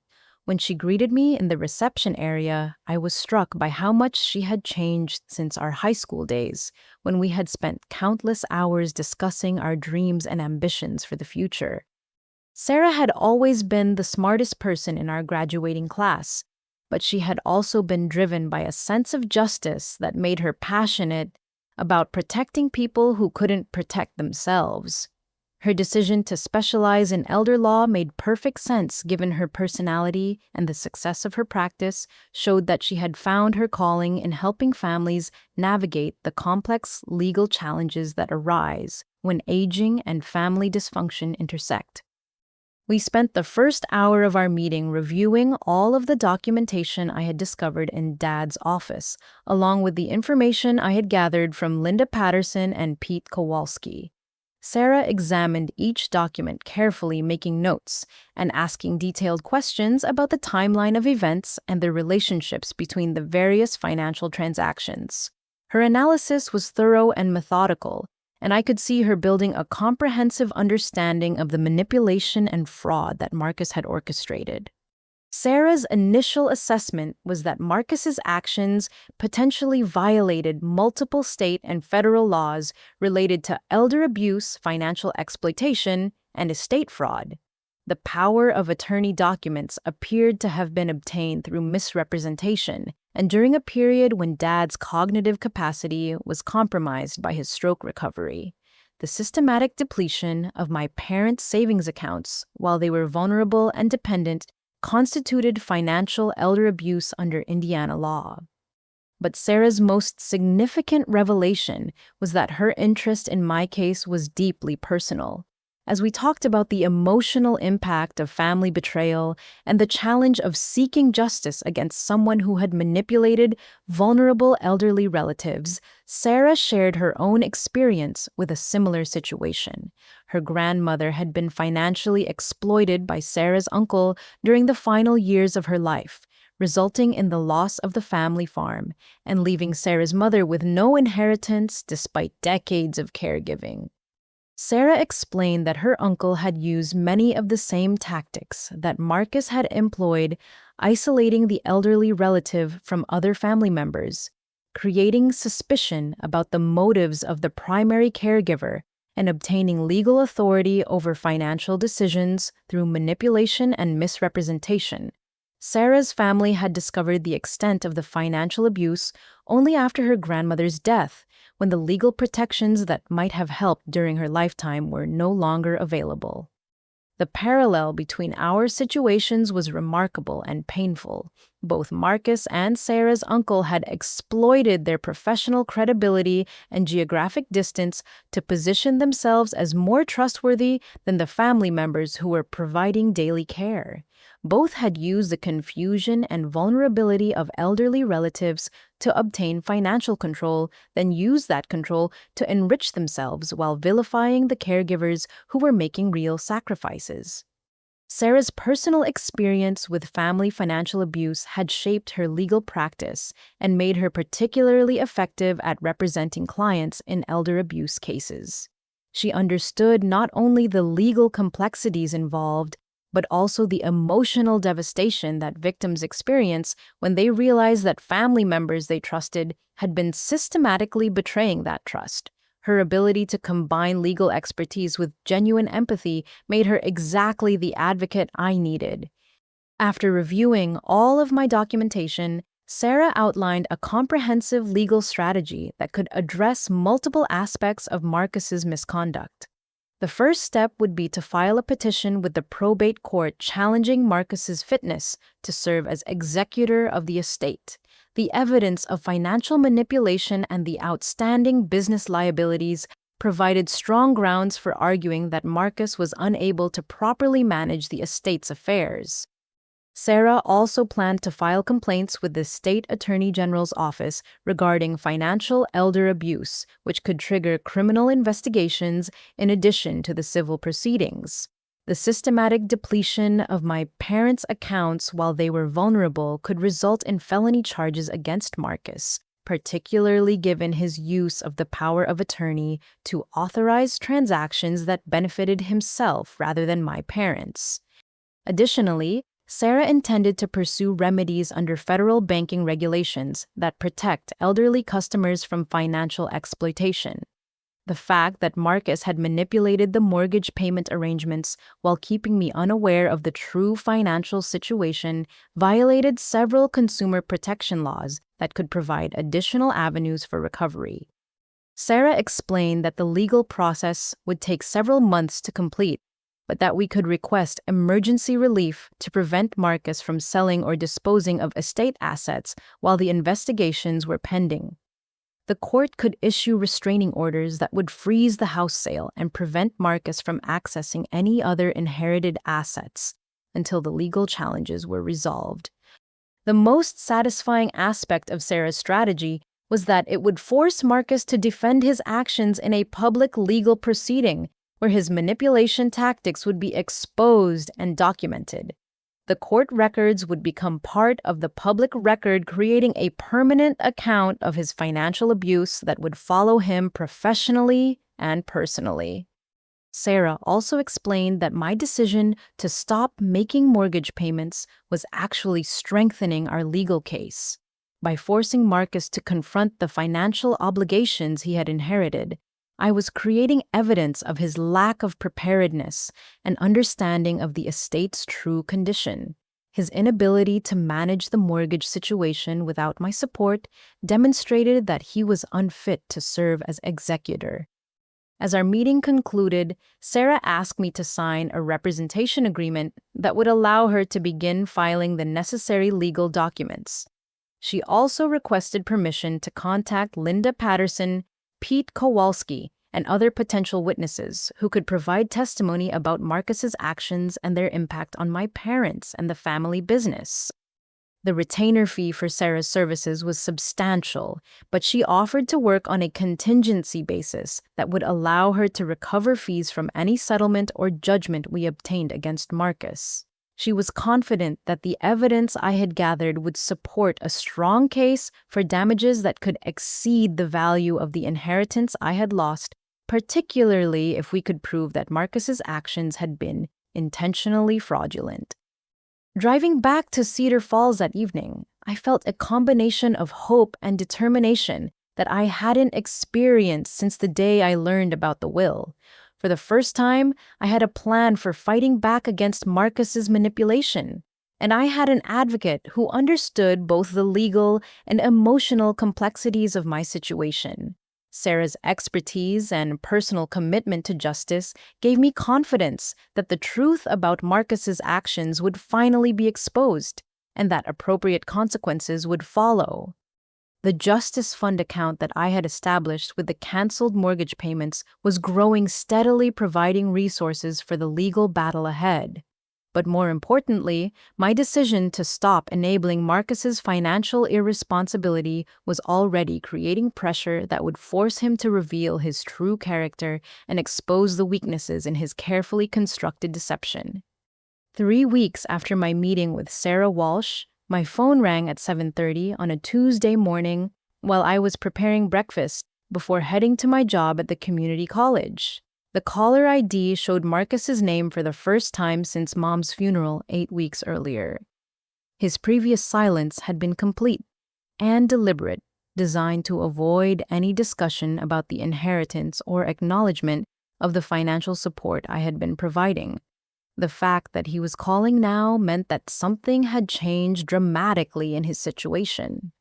When she greeted me in the reception area, I was struck by how much she had changed since our high school days, when we had spent countless hours discussing our dreams and ambitions for the future. Sarah had always been the smartest person in our graduating class, but she had also been driven by a sense of justice that made her passionate about protecting people who couldn't protect themselves. Her decision to specialize in elder law made perfect sense given her personality, and the success of her practice showed that she had found her calling in helping families navigate the complex legal challenges that arise when aging and family dysfunction intersect. We spent the first hour of our meeting reviewing all of the documentation I had discovered in Dad's office, along with the information I had gathered from Linda Patterson and Pete Kowalski. Sarah examined each document carefully, making notes and asking detailed questions about the timeline of events and the relationships between the various financial transactions. Her analysis was thorough and methodical, and I could see her building a comprehensive understanding of the manipulation and fraud that Marcus had orchestrated. Sarah's initial assessment was that Marcus's actions potentially violated multiple state and federal laws related to elder abuse, financial exploitation, and estate fraud. The power of attorney documents appeared to have been obtained through misrepresentation, and during a period when Dad's cognitive capacity was compromised by his stroke recovery. The systematic depletion of my parents' savings accounts while they were vulnerable and dependent constituted financial elder abuse under Indiana law. But Sarah's most significant revelation was that her interest in my case was deeply personal. As we talked about the emotional impact of family betrayal and the challenge of seeking justice against someone who had manipulated vulnerable elderly relatives, Sarah shared her own experience with a similar situation. Her grandmother had been financially exploited by Sarah's uncle during the final years of her life, resulting in the loss of the family farm and leaving Sarah's mother with no inheritance despite decades of caregiving. Sarah explained that her uncle had used many of the same tactics that Marcus had employed, isolating the elderly relative from other family members, creating suspicion about the motives of the primary caregiver, and obtaining legal authority over financial decisions through manipulation and misrepresentation. Sarah's family had discovered the extent of the financial abuse only after her grandmother's death, when the legal protections that might have helped during her lifetime were no longer available. The parallel between our situations was remarkable and painful. Both Marcus and Sarah's uncle had exploited their professional credibility and geographic distance to position themselves as more trustworthy than the family members who were providing daily care. Both had used the confusion and vulnerability of elderly relatives to obtain financial control, then used that control to enrich themselves while vilifying the caregivers who were making real sacrifices. Sarah's personal experience with family financial abuse had shaped her legal practice and made her particularly effective at representing clients in elder abuse cases. She understood not only the legal complexities involved, but also the emotional devastation that victims experience when they realize that family members they trusted had been systematically betraying that trust. Her ability to combine legal expertise with genuine empathy made her exactly the advocate I needed. After reviewing all of my documentation, Sarah outlined a comprehensive legal strategy that could address multiple aspects of Marcus's misconduct. The first step would be to file a petition with the probate court challenging Marcus's fitness to serve as executor of the estate. The evidence of financial manipulation and the outstanding business liabilities provided strong grounds for arguing that Marcus was unable to properly manage the estate's affairs. Sarah also planned to file complaints with the State Attorney General's office regarding financial elder abuse, which could trigger criminal investigations in addition to the civil proceedings. The systematic depletion of my parents' accounts while they were vulnerable could result in felony charges against Marcus, particularly given his use of the power of attorney to authorize transactions that benefited himself rather than my parents. Additionally, Sarah intended to pursue remedies under federal banking regulations that protect elderly customers from financial exploitation. The fact that Marcus had manipulated the mortgage payment arrangements while keeping me unaware of the true financial situation violated several consumer protection laws that could provide additional avenues for recovery. Sarah explained that the legal process would take several months to complete, but that we could request emergency relief to prevent Marcus from selling or disposing of estate assets while the investigations were pending. The court could issue restraining orders that would freeze the house sale and prevent Marcus from accessing any other inherited assets until the legal challenges were resolved. The most satisfying aspect of Sarah's strategy was that it would force Marcus to defend his actions in a public legal proceeding, where his manipulation tactics would be exposed and documented. The court records would become part of the public record, creating a permanent account of his financial abuse that would follow him professionally and personally. Sarah also explained that my decision to stop making mortgage payments was actually strengthening our legal case. By forcing Marcus to confront the financial obligations he had inherited, I was creating evidence of his lack of preparedness and understanding of the estate's true condition. His inability to manage the mortgage situation without my support demonstrated that he was unfit to serve as executor. As our meeting concluded, Sarah asked me to sign a representation agreement that would allow her to begin filing the necessary legal documents. She also requested permission to contact Linda Patterson, Pete Kowalski, and other potential witnesses who could provide testimony about Marcus's actions and their impact on my parents and the family business. The retainer fee for Sarah's services was substantial, but she offered to work on a contingency basis that would allow her to recover fees from any settlement or judgment we obtained against Marcus. She was confident that the evidence I had gathered would support a strong case for damages that could exceed the value of the inheritance I had lost, particularly if we could prove that Marcus's actions had been intentionally fraudulent. Driving back to Cedar Falls that evening, I felt a combination of hope and determination that I hadn't experienced since the day I learned about the will. For the first time, I had a plan for fighting back against Marcus's manipulation, and I had an advocate who understood both the legal and emotional complexities of my situation. Sarah's expertise and personal commitment to justice gave me confidence that the truth about Marcus's actions would finally be exposed and that appropriate consequences would follow. The Justice Fund account that I had established with the canceled mortgage payments was growing steadily, providing resources for the legal battle ahead. But more importantly, my decision to stop enabling Marcus's financial irresponsibility was already creating pressure that would force him to reveal his true character and expose the weaknesses in his carefully constructed deception. 3 weeks after my meeting with Sarah Walsh, my phone rang at 7:30 on a Tuesday morning while I was preparing breakfast before heading to my job at the community college. The caller ID showed Marcus's name for the first time since Mom's funeral 8 weeks earlier. His previous silence had been complete and deliberate, designed to avoid any discussion about the inheritance or acknowledgement of the financial support I had been providing. The fact that he was calling now meant that something had changed dramatically in his situation.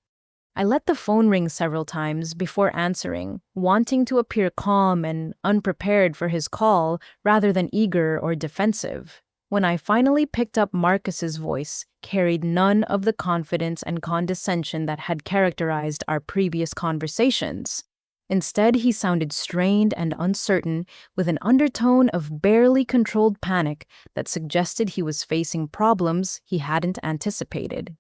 I let the phone ring several times before answering, wanting to appear calm and unprepared for his call rather than eager or defensive. When I finally picked up, Marcus's voice carried none of the confidence and condescension that had characterized our previous conversations. Instead, he sounded strained and uncertain, with an undertone of barely controlled panic that suggested he was facing problems he hadn't anticipated.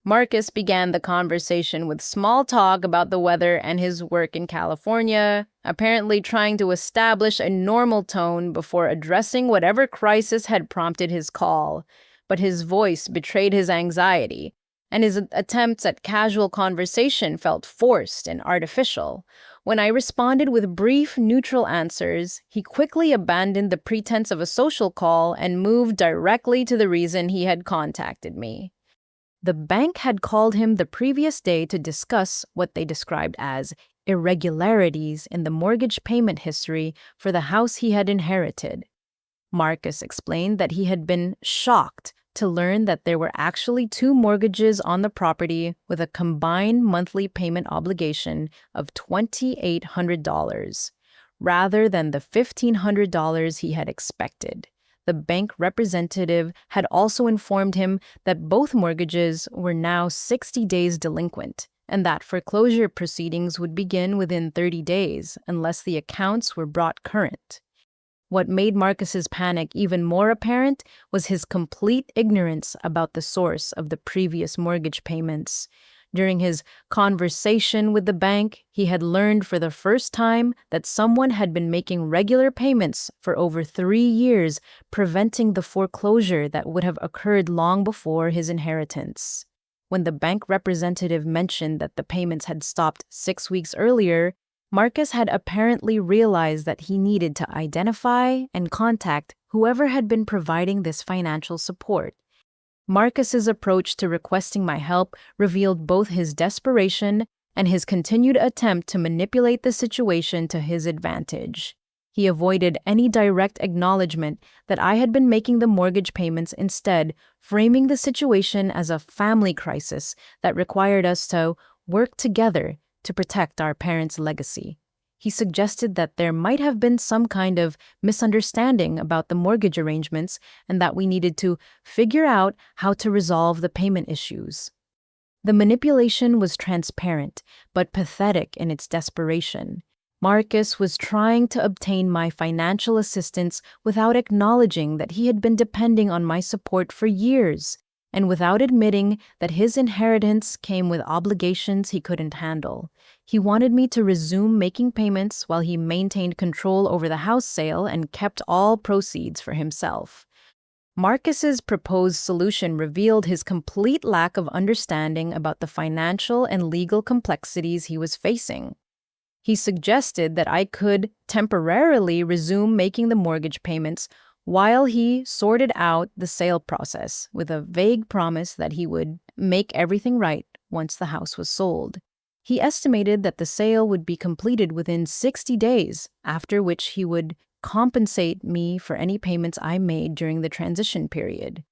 Marcus began the conversation with small talk about the weather and his work in California, apparently trying to establish a normal tone before addressing whatever crisis had prompted his call. But his voice betrayed his anxiety, and his attempts at casual conversation felt forced and artificial. When I responded with brief, neutral answers, he quickly abandoned the pretense of a social call and moved directly to the reason he had contacted me. The bank had called him the previous day to discuss what they described as irregularities in the mortgage payment history for the house he had inherited. Marcus explained that he had been shocked to learn that there were actually 2 mortgages on the property with a combined monthly payment obligation of $2,800, rather than the $1,500 he had expected. The bank representative had also informed him that both mortgages were now 60 days delinquent, and that foreclosure proceedings would begin within 30 days unless the accounts were brought current. What made Marcus's panic even more apparent was his complete ignorance about the source of the previous mortgage payments. During his conversation with the bank, he had learned for the first time that someone had been making regular payments for over 3 years, preventing the foreclosure that would have occurred long before his inheritance. When the bank representative mentioned that the payments had stopped 6 weeks earlier, Marcus had apparently realized that he needed to identify and contact whoever had been providing this financial support. Marcus's approach to requesting my help revealed both his desperation and his continued attempt to manipulate the situation to his advantage. He avoided any direct acknowledgement that I had been making the mortgage payments, instead framing the situation as a family crisis that required us to work together to protect our parents' legacy. He suggested that there might have been some kind of misunderstanding about the mortgage arrangements and that we needed to figure out how to resolve the payment issues. The manipulation was transparent, but pathetic in its desperation. Marcus was trying to obtain my financial assistance without acknowledging that he had been depending on my support for years, and without admitting that his inheritance came with obligations he couldn't handle. He wanted me to resume making payments while he maintained control over the house sale and kept all proceeds for himself. Marcus's proposed solution revealed his complete lack of understanding about the financial and legal complexities he was facing. He suggested that I could temporarily resume making the mortgage payments while he sorted out the sale process, with a vague promise that he would make everything right once the house was sold. He estimated that the sale would be completed within 60 days, after which he would compensate me for any payments I made during the transition period.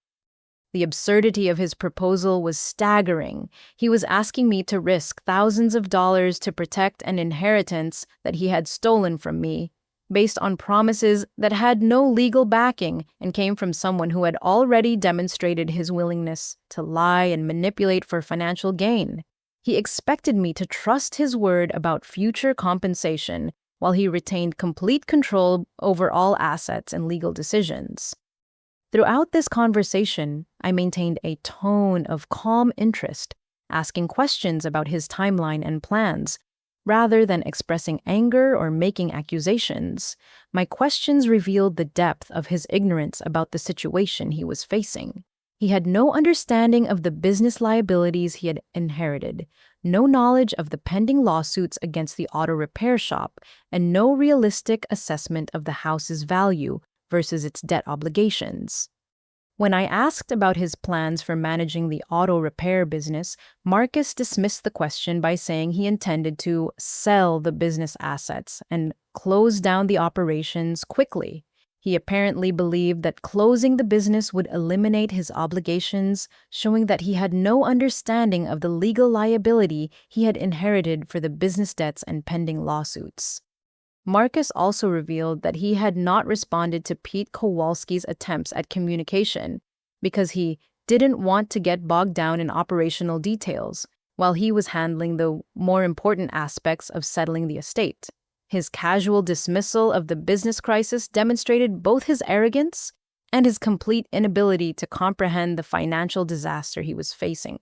The absurdity of his proposal was staggering. He was asking me to risk thousands of dollars to protect an inheritance that he had stolen from me, based on promises that had no legal backing and came from someone who had already demonstrated his willingness to lie and manipulate for financial gain. He expected me to trust his word about future compensation while he retained complete control over all assets and legal decisions. Throughout this conversation, I maintained a tone of calm interest, asking questions about his timeline and plans. Rather than expressing anger or making accusations, my questions revealed the depth of his ignorance about the situation he was facing. He had no understanding of the business liabilities he had inherited, no knowledge of the pending lawsuits against the auto repair shop, and no realistic assessment of the house's value versus its debt obligations. When I asked about his plans for managing the auto repair business, Marcus dismissed the question by saying he intended to sell the business assets and close down the operations quickly. He apparently believed that closing the business would eliminate his obligations, showing that he had no understanding of the legal liability he had inherited for the business debts and pending lawsuits. Marcus also revealed that he had not responded to Pete Kowalski's attempts at communication because he didn't want to get bogged down in operational details while he was handling the more important aspects of settling the estate. His casual dismissal of the business crisis demonstrated both his arrogance and his complete inability to comprehend the financial disaster he was facing.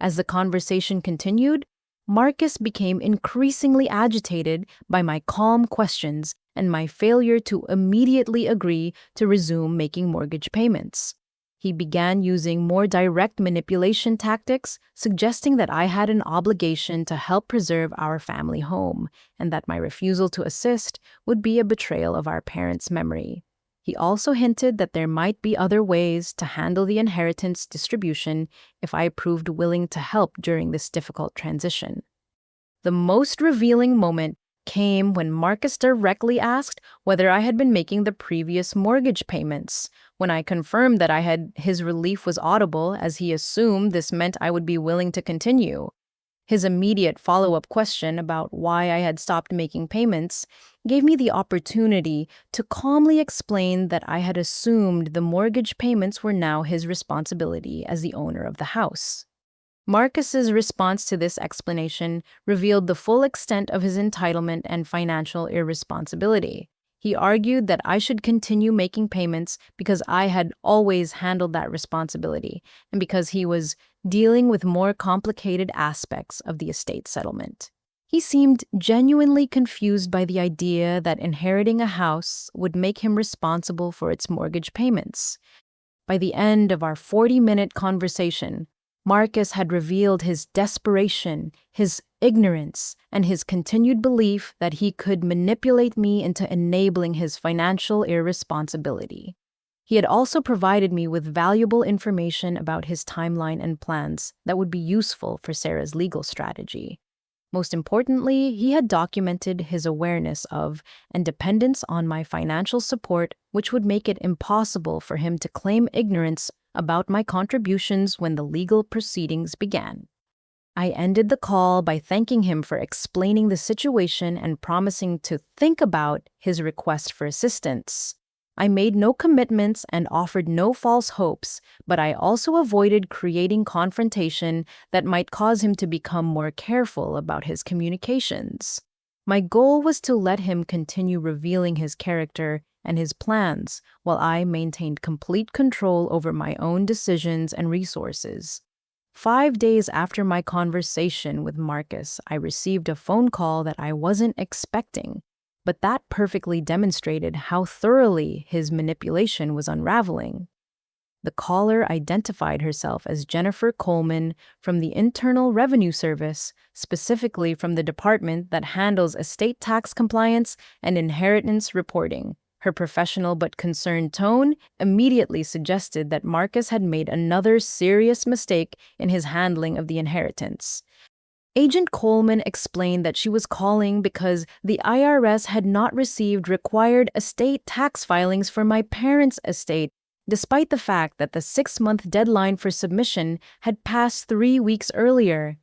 As the conversation continued, Marcus became increasingly agitated by my calm questions and my failure to immediately agree to resume making mortgage payments. He began using more direct manipulation tactics, suggesting that I had an obligation to help preserve our family home, and that my refusal to assist would be a betrayal of our parents' memory. He also hinted that there might be other ways to handle the inheritance distribution if I proved willing to help during this difficult transition. The most revealing moment came when Marcus directly asked whether I had been making the previous mortgage payments. When I confirmed that his relief was audible, as he assumed this meant I would be willing to continue. His immediate follow-up question about why I had stopped making payments gave me the opportunity to calmly explain that I had assumed the mortgage payments were now his responsibility as the owner of the house. Marcus's response to this explanation revealed the full extent of his entitlement and financial irresponsibility. He argued that I should continue making payments because I had always handled that responsibility and because he was dealing with more complicated aspects of the estate settlement. He seemed genuinely confused by the idea that inheriting a house would make him responsible for its mortgage payments. By the end of our 40-minute conversation, Marcus had revealed his desperation, his ignorance, and his continued belief that he could manipulate me into enabling his financial irresponsibility. He had also provided me with valuable information about his timeline and plans that would be useful for Sarah's legal strategy. Most importantly, he had documented his awareness of and dependence on my financial support, which would make it impossible for him to claim ignorance about my contributions when the legal proceedings began. I ended the call by thanking him for explaining the situation and promising to think about his request for assistance. I made no commitments and offered no false hopes, but I also avoided creating confrontation that might cause him to become more careful about his communications. My goal was to let him continue revealing his character and his plans while I maintained complete control over my own decisions and resources. 5 days after my conversation with Marcus, I received a phone call that I wasn't expecting, but that perfectly demonstrated how thoroughly his manipulation was unraveling. The caller identified herself as Jennifer Coleman from the Internal Revenue Service, specifically from the department that handles estate tax compliance and inheritance reporting. Her professional but concerned tone immediately suggested that Marcus had made another serious mistake in his handling of the inheritance. Agent Coleman explained that she was calling because the IRS had not received required estate tax filings for my parents' estate, despite the fact that the 6-month deadline for submission had passed 3 weeks earlier.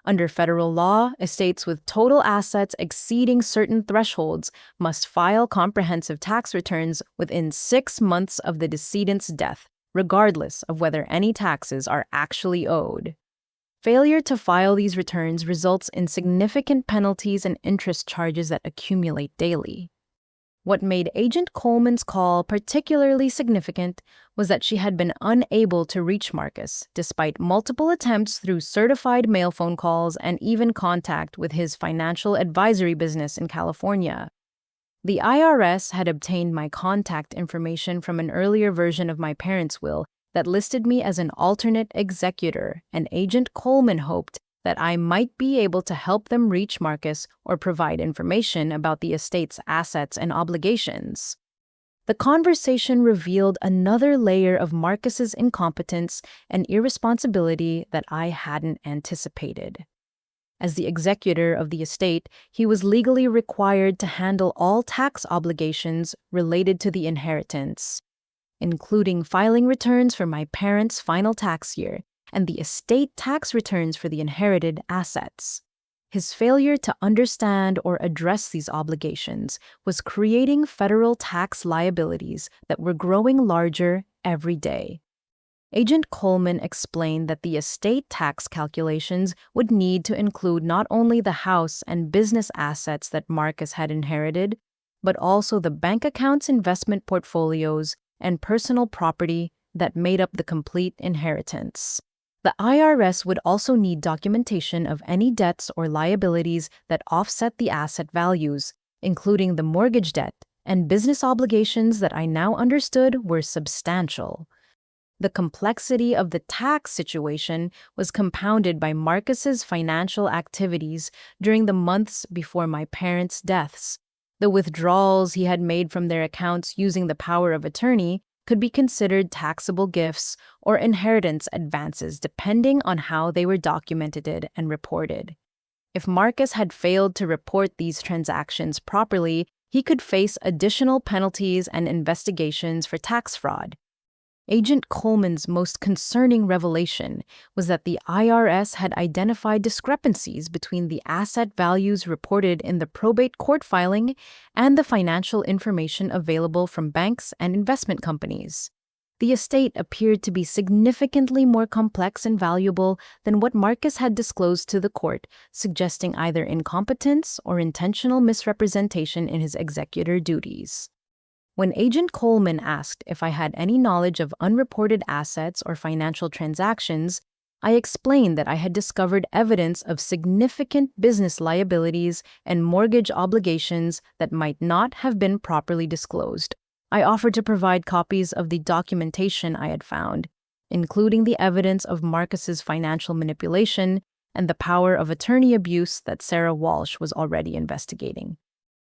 Under federal law, estates with total assets exceeding certain thresholds must file comprehensive tax returns within 6 months of the decedent's death, regardless of whether any taxes are actually owed. Failure to file these returns results in significant penalties and interest charges that accumulate daily. What made Agent Coleman's call particularly significant was that she had been unable to reach Marcus, despite multiple attempts through certified mail phone calls and even contact with his financial advisory business in California. The IRS had obtained my contact information from an earlier version of my parents' will that listed me as an alternate executor, and Agent Coleman hoped that I might be able to help them reach Marcus or provide information about the estate's assets and obligations. The conversation revealed another layer of Marcus's incompetence and irresponsibility that I hadn't anticipated. As the executor of the estate, he was legally required to handle all tax obligations related to the inheritance, including filing returns for my parents' final tax year and the estate tax returns for the inherited assets. His failure to understand or address these obligations was creating federal tax liabilities that were growing larger every day. Agent Coleman explained that the estate tax calculations would need to include not only the house and business assets that Marcus had inherited, but also the bank accounts, investment portfolios, and personal property that made up the complete inheritance. The IRS would also need documentation of any debts or liabilities that offset the asset values, including the mortgage debt and business obligations that I now understood were substantial. The complexity of the tax situation was compounded by Marcus's financial activities during the months before my parents' deaths. The withdrawals he had made from their accounts using the power of attorney could be considered taxable gifts or inheritance advances depending on how they were documented and reported. If Marcus had failed to report these transactions properly, he could face additional penalties and investigations for tax fraud. Agent Coleman's most concerning revelation was that the IRS had identified discrepancies between the asset values reported in the probate court filing and the financial information available from banks and investment companies. The estate appeared to be significantly more complex and valuable than what Marcus had disclosed to the court, suggesting either incompetence or intentional misrepresentation in his executor duties. When Agent Coleman asked if I had any knowledge of unreported assets or financial transactions, I explained that I had discovered evidence of significant business liabilities and mortgage obligations that might not have been properly disclosed. I offered to provide copies of the documentation I had found, including the evidence of Marcus's financial manipulation and the power of attorney abuse that Sarah Walsh was already investigating.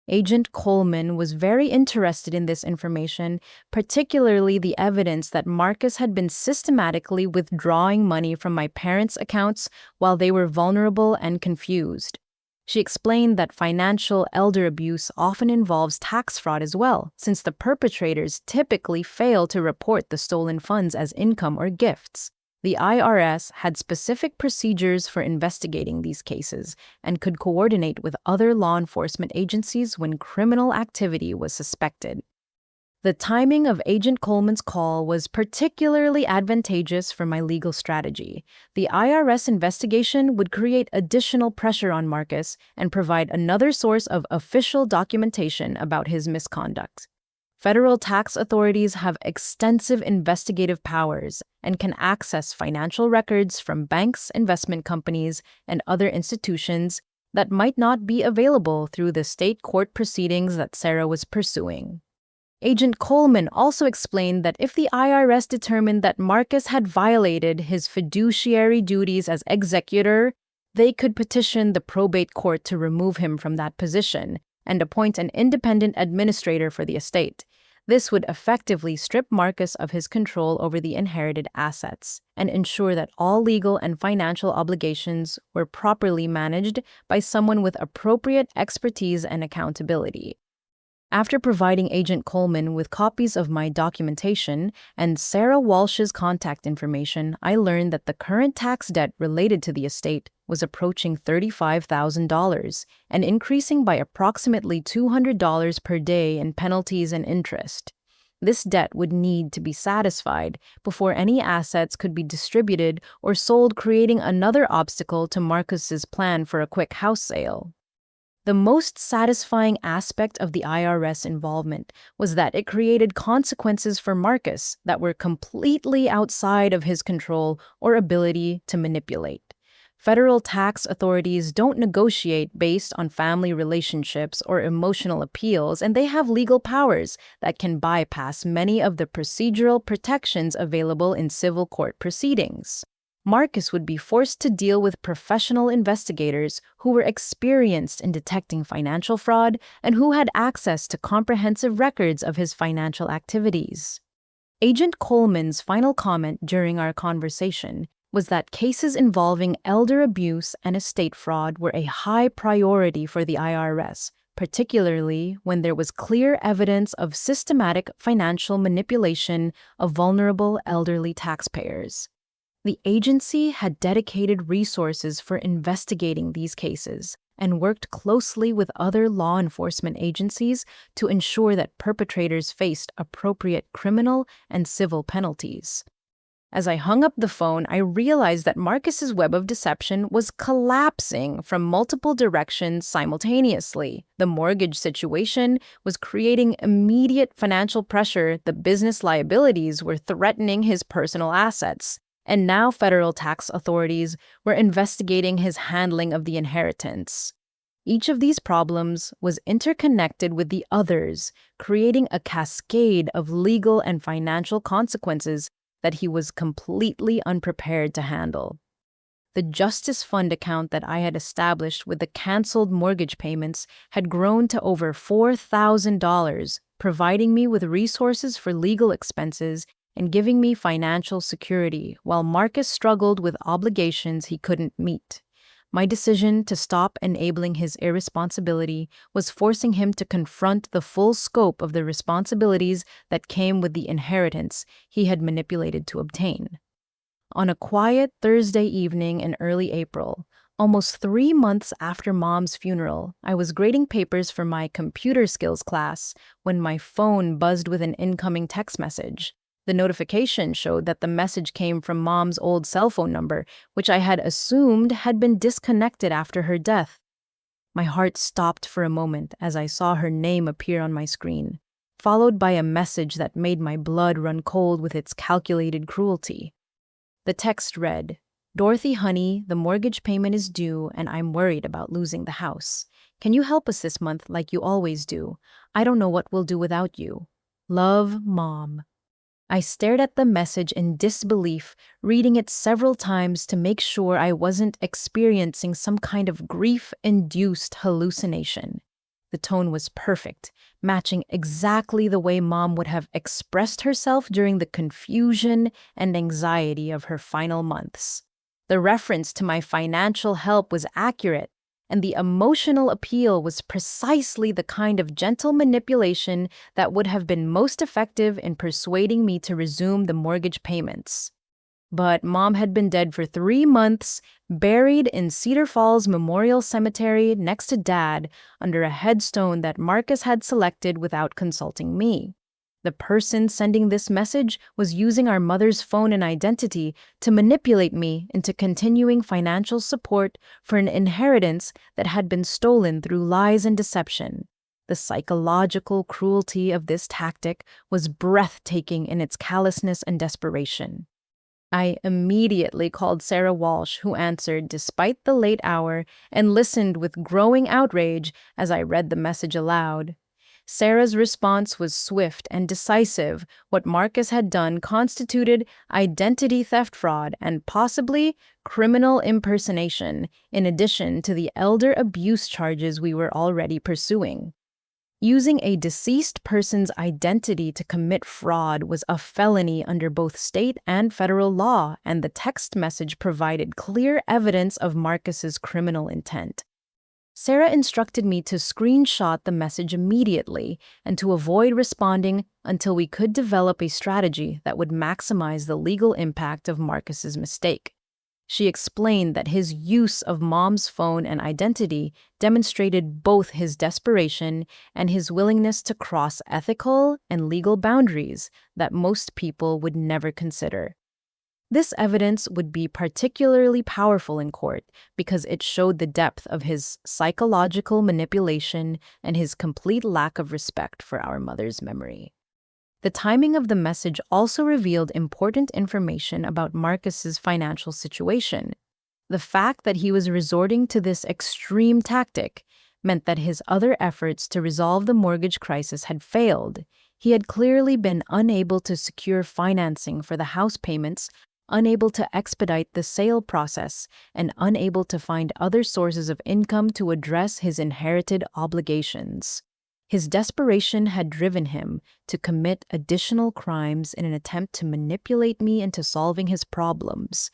Agent Coleman was very interested in this information, particularly the evidence that Marcus had been systematically withdrawing money from my parents' accounts while they were vulnerable and confused. She explained that financial elder abuse often involves tax fraud as well, since the perpetrators typically fail to report the stolen funds as income or gifts. The IRS had specific procedures for investigating these cases and could coordinate with other law enforcement agencies when criminal activity was suspected. The timing of Agent Coleman's call was particularly advantageous for my legal strategy. The IRS investigation would create additional pressure on Marcus and provide another source of official documentation about his misconduct. Federal tax authorities have extensive investigative powers and can access financial records from banks, investment companies, and other institutions that might not be available through the state court proceedings that Sarah was pursuing. Agent Coleman also explained that if the IRS determined that Marcus had violated his fiduciary duties as executor, they could petition the probate court to remove him from that position and appoint an independent administrator for the estate. This would effectively strip Marcus of his control over the inherited assets and ensure that all legal and financial obligations were properly managed by someone with appropriate expertise and accountability. After providing Agent Coleman with copies of my documentation and Sarah Walsh's contact information, I learned that the current tax debt related to the estate was approaching $35,000 and increasing by approximately $200 per day in penalties and interest. This debt would need to be satisfied before any assets could be distributed or sold, creating another obstacle to Marcus's plan for a quick house sale. The most satisfying aspect of the IRS involvement was that it created consequences for Marcus that were completely outside of his control or ability to manipulate. Federal tax authorities don't negotiate based on family relationships or emotional appeals, and they have legal powers that can bypass many of the procedural protections available in civil court proceedings. Marcus would be forced to deal with professional investigators who were experienced in detecting financial fraud and who had access to comprehensive records of his financial activities. Agent Coleman's final comment during our conversation was that cases involving elder abuse and estate fraud were a high priority for the IRS, particularly when there was clear evidence of systematic financial manipulation of vulnerable elderly taxpayers. The agency had dedicated resources for investigating these cases and worked closely with other law enforcement agencies to ensure that perpetrators faced appropriate criminal and civil penalties. As I hung up the phone, I realized that Marcus's web of deception was collapsing from multiple directions simultaneously. The mortgage situation was creating immediate financial pressure, the business liabilities were threatening his personal assets, and now federal tax authorities were investigating his handling of the inheritance. Each of these problems was interconnected with the others, creating a cascade of legal and financial consequences that he was completely unprepared to handle. The Justice Fund account that I had established with the canceled mortgage payments had grown to over $4,000, providing me with resources for legal expenses and giving me financial security, while Marcus struggled with obligations he couldn't meet. My decision to stop enabling his irresponsibility was forcing him to confront the full scope of the responsibilities that came with the inheritance he had manipulated to obtain. On a quiet Thursday evening in early April, almost 3 months after Mom's funeral, I was grading papers for my computer skills class when my phone buzzed with an incoming text message. The notification showed that the message came from Mom's old cell phone number, which I had assumed had been disconnected after her death. My heart stopped for a moment as I saw her name appear on my screen, followed by a message that made my blood run cold with its calculated cruelty. The text read, "Dorothy, honey, the mortgage payment is due and I'm worried about losing the house. Can you help us this month like you always do? I don't know what we'll do without you. Love, Mom." I stared at the message in disbelief, reading it several times to make sure I wasn't experiencing some kind of grief-induced hallucination. The tone was perfect, matching exactly the way Mom would have expressed herself during the confusion and anxiety of her final months. The reference to my financial help was accurate, and the emotional appeal was precisely the kind of gentle manipulation that would have been most effective in persuading me to resume the mortgage payments. But Mom had been dead for 3 months, buried in Cedar Falls Memorial Cemetery next to Dad under a headstone that Marcus had selected without consulting me. The person sending this message was using our mother's phone and identity to manipulate me into continuing financial support for an inheritance that had been stolen through lies and deception. The psychological cruelty of this tactic was breathtaking in its callousness and desperation. I immediately called Sarah Walsh, who answered despite the late hour and listened with growing outrage as I read the message aloud. Sarah's response was swift and decisive. What Marcus had done constituted identity theft fraud and possibly criminal impersonation, in addition to the elder abuse charges we were already pursuing. Using a deceased person's identity to commit fraud was a felony under both state and federal law, and the text message provided clear evidence of Marcus's criminal intent. Sarah instructed me to screenshot the message immediately and to avoid responding until we could develop a strategy that would maximize the legal impact of Marcus's mistake. She explained that his use of Mom's phone and identity demonstrated both his desperation and his willingness to cross ethical and legal boundaries that most people would never consider. This evidence would be particularly powerful in court because it showed the depth of his psychological manipulation and his complete lack of respect for our mother's memory. The timing of the message also revealed important information about Marcus's financial situation. The fact that he was resorting to this extreme tactic meant that his other efforts to resolve the mortgage crisis had failed. He had clearly been unable to secure financing for the house payments, unable to expedite the sale process, and unable to find other sources of income to address his inherited obligations. His desperation had driven him to commit additional crimes in an attempt to manipulate me into solving his problems.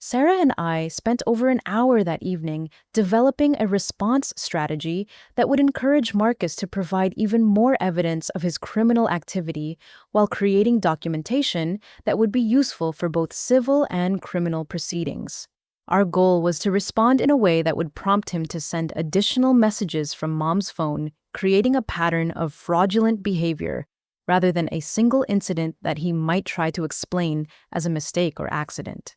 Sarah and I spent over an hour that evening developing a response strategy that would encourage Marcus to provide even more evidence of his criminal activity while creating documentation that would be useful for both civil and criminal proceedings. Our goal was to respond in a way that would prompt him to send additional messages from Mom's phone, creating a pattern of fraudulent behavior rather than a single incident that he might try to explain as a mistake or accident.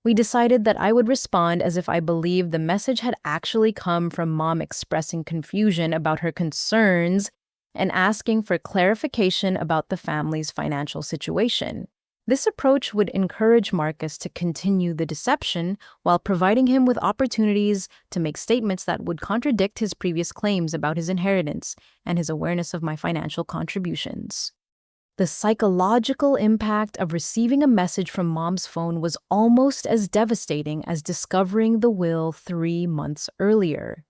We decided that I would respond as if I believed the message had actually come from Mom expressing confusion about her concerns and asking for clarification about the family's financial situation. This approach would encourage Marcus to continue the deception while providing him with opportunities to make statements that would contradict his previous claims about his inheritance and his awareness of my financial contributions. The psychological impact of receiving a message from Mom's phone was almost as devastating as discovering the will 3 months earlier.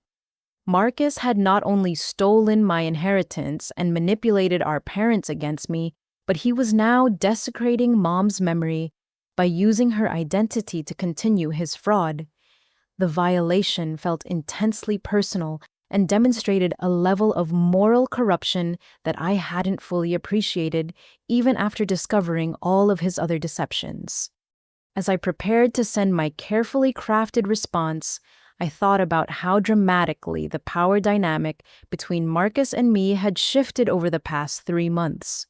Marcus had not only stolen my inheritance and manipulated our parents against me, but he was now desecrating Mom's memory by using her identity to continue his fraud. The violation felt intensely personal and demonstrated a level of moral corruption that I hadn't fully appreciated even after discovering all of his other deceptions. As I prepared to send my carefully crafted response, I thought about how dramatically the power dynamic between Marcus and me had shifted over the past 3 months.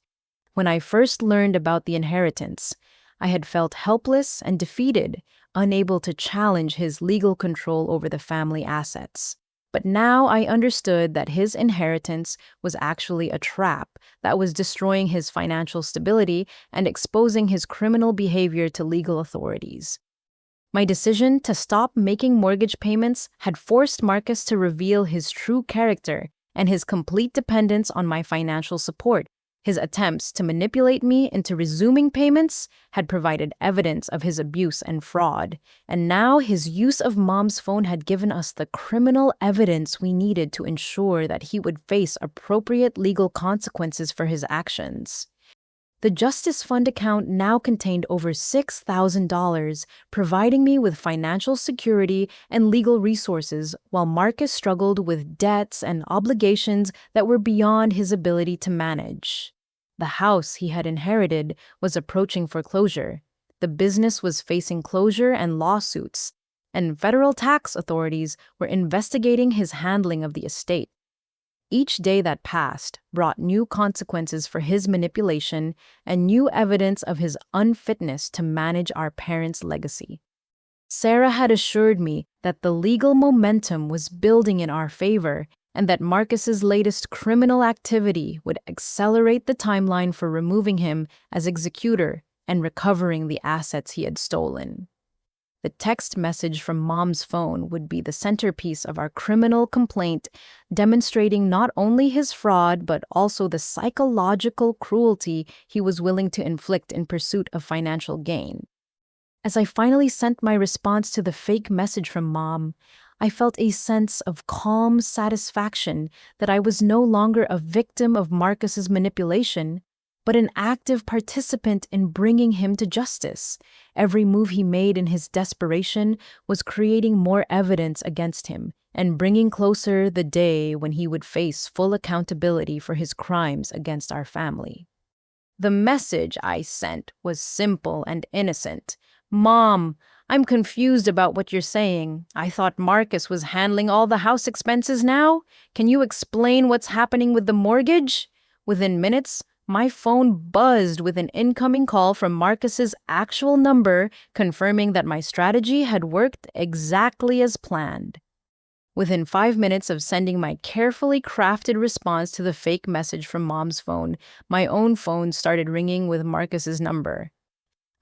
When I first learned about the inheritance, I had felt helpless and defeated, unable to challenge his legal control over the family assets. But now I understood that his inheritance was actually a trap that was destroying his financial stability and exposing his criminal behavior to legal authorities. My decision to stop making mortgage payments had forced Marcus to reveal his true character and his complete dependence on my financial support. His attempts to manipulate me into resuming payments had provided evidence of his abuse and fraud, and now his use of Mom's phone had given us the criminal evidence we needed to ensure that he would face appropriate legal consequences for his actions. The Justice Fund account now contained over $6,000, providing me with financial security and legal resources while Marcus struggled with debts and obligations that were beyond his ability to manage. The house he had inherited was approaching foreclosure. The business was facing closure and lawsuits, and federal tax authorities were investigating his handling of the estate. Each day that passed brought new consequences for his manipulation and new evidence of his unfitness to manage our parents' legacy. Sarah had assured me that the legal momentum was building in our favor and that Marcus's latest criminal activity would accelerate the timeline for removing him as executor and recovering the assets he had stolen. The text message from Mom's phone would be the centerpiece of our criminal complaint, demonstrating not only his fraud but also the psychological cruelty he was willing to inflict in pursuit of financial gain. As I finally sent my response to the fake message from Mom, I felt a sense of calm satisfaction that I was no longer a victim of Marcus's manipulation, but an active participant in bringing him to justice. Every move he made in his desperation was creating more evidence against him, and bringing closer the day when he would face full accountability for his crimes against our family. The message I sent was simple and innocent. Mom, I'm confused about what you're saying. I thought Marcus was handling all the house expenses now. Can you explain what's happening with the mortgage? Within minutes, my phone buzzed with an incoming call from Marcus's actual number, confirming that my strategy had worked exactly as planned. Within 5 minutes of sending my carefully crafted response to the fake message from Mom's phone, my own phone started ringing with Marcus's number.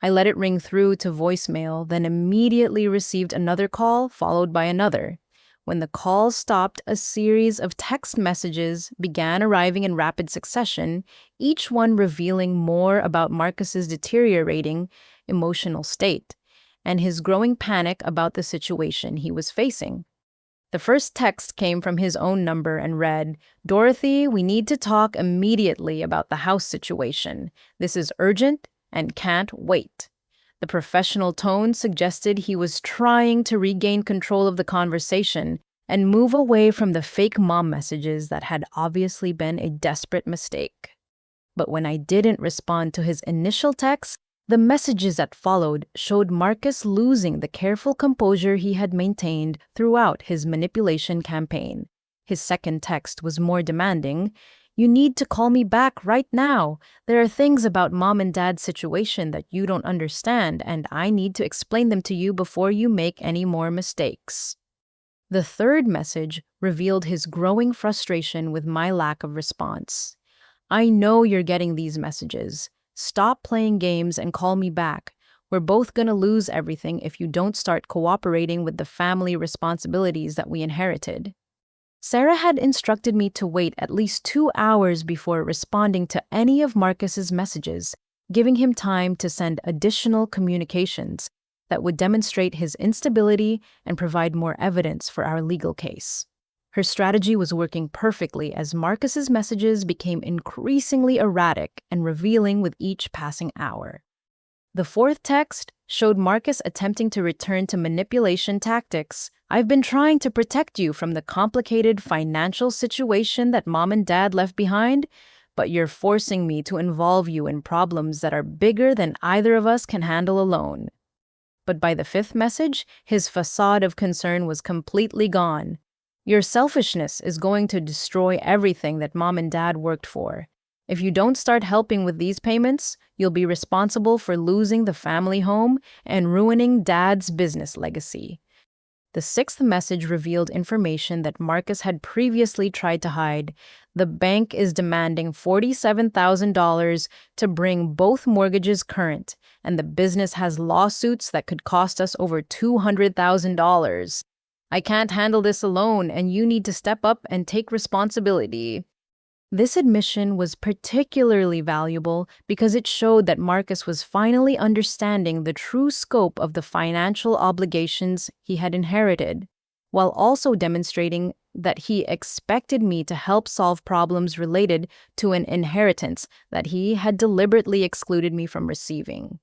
I let it ring through to voicemail, then immediately received another call, followed by another. When the call stopped, a series of text messages began arriving in rapid succession, each one revealing more about Marcus's deteriorating emotional state and his growing panic about the situation he was facing. The first text came from his own number and read, "Dorothy, we need to talk immediately about the house situation. This is urgent and can't wait." The professional tone suggested he was trying to regain control of the conversation and move away from the fake mom messages that had obviously been a desperate mistake. But when I didn't respond to his initial text, the messages that followed showed Marcus losing the careful composure he had maintained throughout his manipulation campaign. His second text was more demanding. "You need to call me back right now. There are things about Mom and Dad's situation that you don't understand, and I need to explain them to you before you make any more mistakes." The third message revealed his growing frustration with my lack of response. "I know you're getting these messages. Stop playing games and call me back. We're both gonna lose everything if you don't start cooperating with the family responsibilities that we inherited." Sarah had instructed me to wait at least 2 hours before responding to any of Marcus's messages, giving him time to send additional communications that would demonstrate his instability and provide more evidence for our legal case. Her strategy was working perfectly as Marcus's messages became increasingly erratic and revealing with each passing hour. The fourth text showed Marcus attempting to return to manipulation tactics. "I've been trying to protect you from the complicated financial situation that Mom and Dad left behind, but you're forcing me to involve you in problems that are bigger than either of us can handle alone." But by the fifth message, his facade of concern was completely gone. "Your selfishness is going to destroy everything that Mom and Dad worked for. If you don't start helping with these payments, you'll be responsible for losing the family home and ruining Dad's business legacy." The sixth message revealed information that Marcus had previously tried to hide. "The bank is demanding $47,000 to bring both mortgages current, and the business has lawsuits that could cost us over $200,000. I can't handle this alone, and you need to step up and take responsibility." This admission was particularly valuable because it showed that Marcus was finally understanding the true scope of the financial obligations he had inherited, while also demonstrating that he expected me to help solve problems related to an inheritance that he had deliberately excluded me from receiving.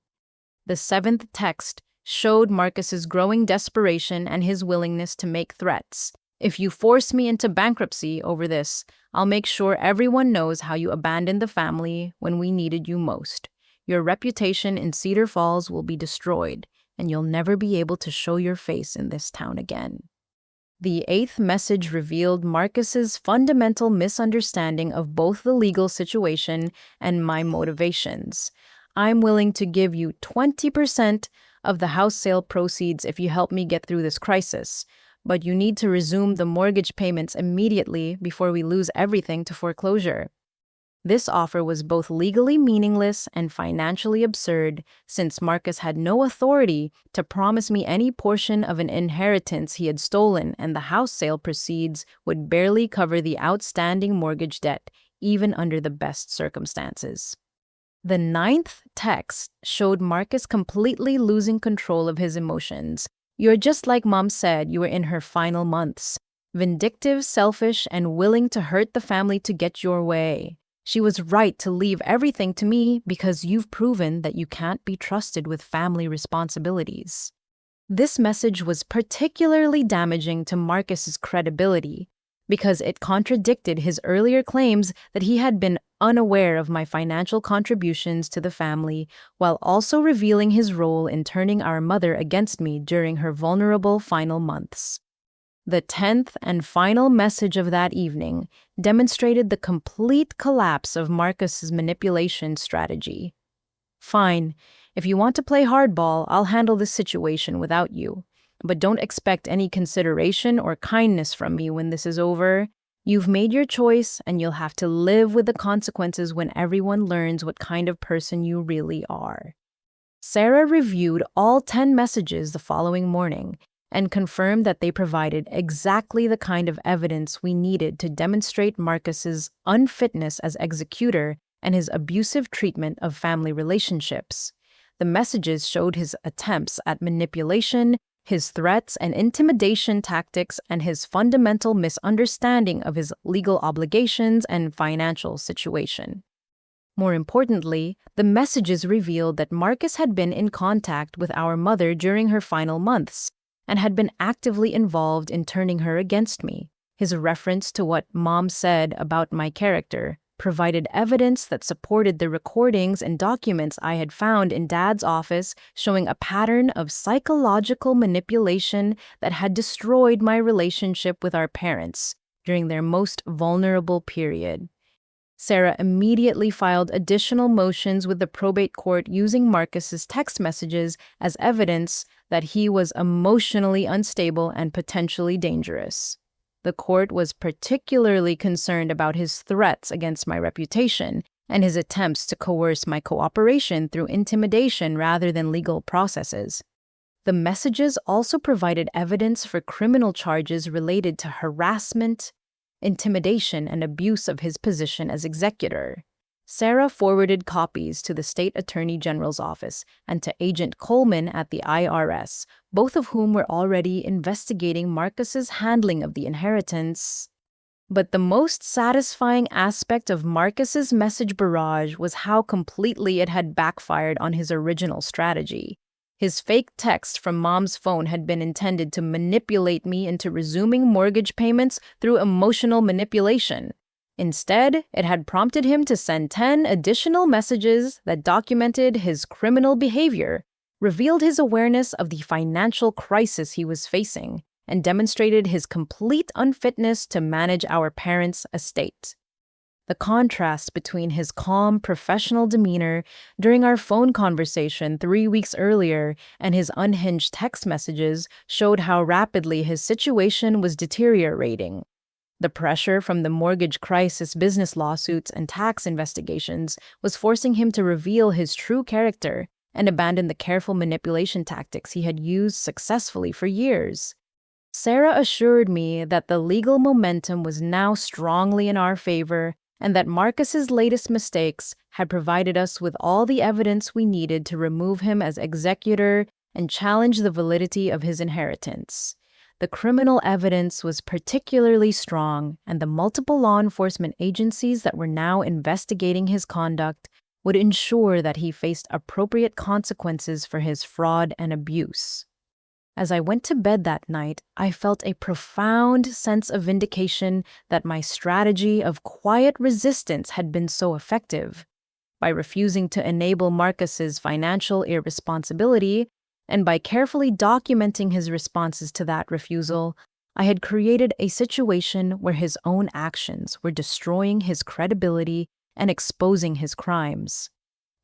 The seventh text showed Marcus's growing desperation and his willingness to make threats. "If you force me into bankruptcy over this, I'll make sure everyone knows how you abandoned the family when we needed you most. Your reputation in Cedar Falls will be destroyed, and you'll never be able to show your face in this town again." The eighth message revealed Marcus's fundamental misunderstanding of both the legal situation and my motivations. "I'm willing to give you 20% of the house sale proceeds if you help me get through this crisis, but you need to resume the mortgage payments immediately before we lose everything to foreclosure." This offer was both legally meaningless and financially absurd, since Marcus had no authority to promise me any portion of an inheritance he had stolen, and the house sale proceeds would barely cover the outstanding mortgage debt, even under the best circumstances. The ninth text showed Marcus completely losing control of his emotions. "You're just like Mom said you were in her final months. Vindictive, selfish, and willing to hurt the family to get your way. She was right to leave everything to me because you've proven that you can't be trusted with family responsibilities." This message was particularly damaging to Marcus's credibility because it contradicted his earlier claims that he had been unaware of my financial contributions to the family, while also revealing his role in turning our mother against me during her vulnerable final months. The 10th and final message of that evening demonstrated the complete collapse of Marcus's manipulation strategy. "Fine, if you want to play hardball, I'll handle this situation without you. But don't expect any consideration or kindness from me when this is over. You've made your choice, and you'll have to live with the consequences when everyone learns what kind of person you really are." Sarah reviewed all 10 messages the following morning and confirmed that they provided exactly the kind of evidence we needed to demonstrate Marcus's unfitness as executor and his abusive treatment of family relationships. The messages showed his attempts at manipulation, his threats and intimidation tactics, and his fundamental misunderstanding of his legal obligations and financial situation. More importantly, the messages revealed that Marcus had been in contact with our mother during her final months and had been actively involved in turning her against me. His reference to what Mom said about my character provided evidence that supported the recordings and documents I had found in Dad's office, showing a pattern of psychological manipulation that had destroyed my relationship with our parents during their most vulnerable period. Sarah immediately filed additional motions with the probate court using Marcus's text messages as evidence that he was emotionally unstable and potentially dangerous. The court was particularly concerned about his threats against my reputation and his attempts to coerce my cooperation through intimidation rather than legal processes. The messages also provided evidence for criminal charges related to harassment, intimidation, and abuse of his position as executor. Sarah forwarded copies to the State Attorney General's office and to Agent Coleman at the IRS, both of whom were already investigating Marcus's handling of the inheritance. But the most satisfying aspect of Marcus's message barrage was how completely it had backfired on his original strategy. His fake text from Mom's phone had been intended to manipulate me into resuming mortgage payments through emotional manipulation. Instead, it had prompted him to send 10 additional messages that documented his criminal behavior, revealed his awareness of the financial crisis he was facing, and demonstrated his complete unfitness to manage our parents' estate. The contrast between his calm, professional demeanor during our phone conversation 3 weeks earlier and his unhinged text messages showed how rapidly his situation was deteriorating. The pressure from the mortgage crisis, business lawsuits, and tax investigations was forcing him to reveal his true character and abandon the careful manipulation tactics he had used successfully for years. Sarah assured me that the legal momentum was now strongly in our favor and that Marcus's latest mistakes had provided us with all the evidence we needed to remove him as executor and challenge the validity of his inheritance. The criminal evidence was particularly strong, and the multiple law enforcement agencies that were now investigating his conduct would ensure that he faced appropriate consequences for his fraud and abuse. As I went to bed that night, I felt a profound sense of vindication that my strategy of quiet resistance had been so effective. By refusing to enable Marcus's financial irresponsibility, and by carefully documenting his responses to that refusal, I had created a situation where his own actions were destroying his credibility and exposing his crimes.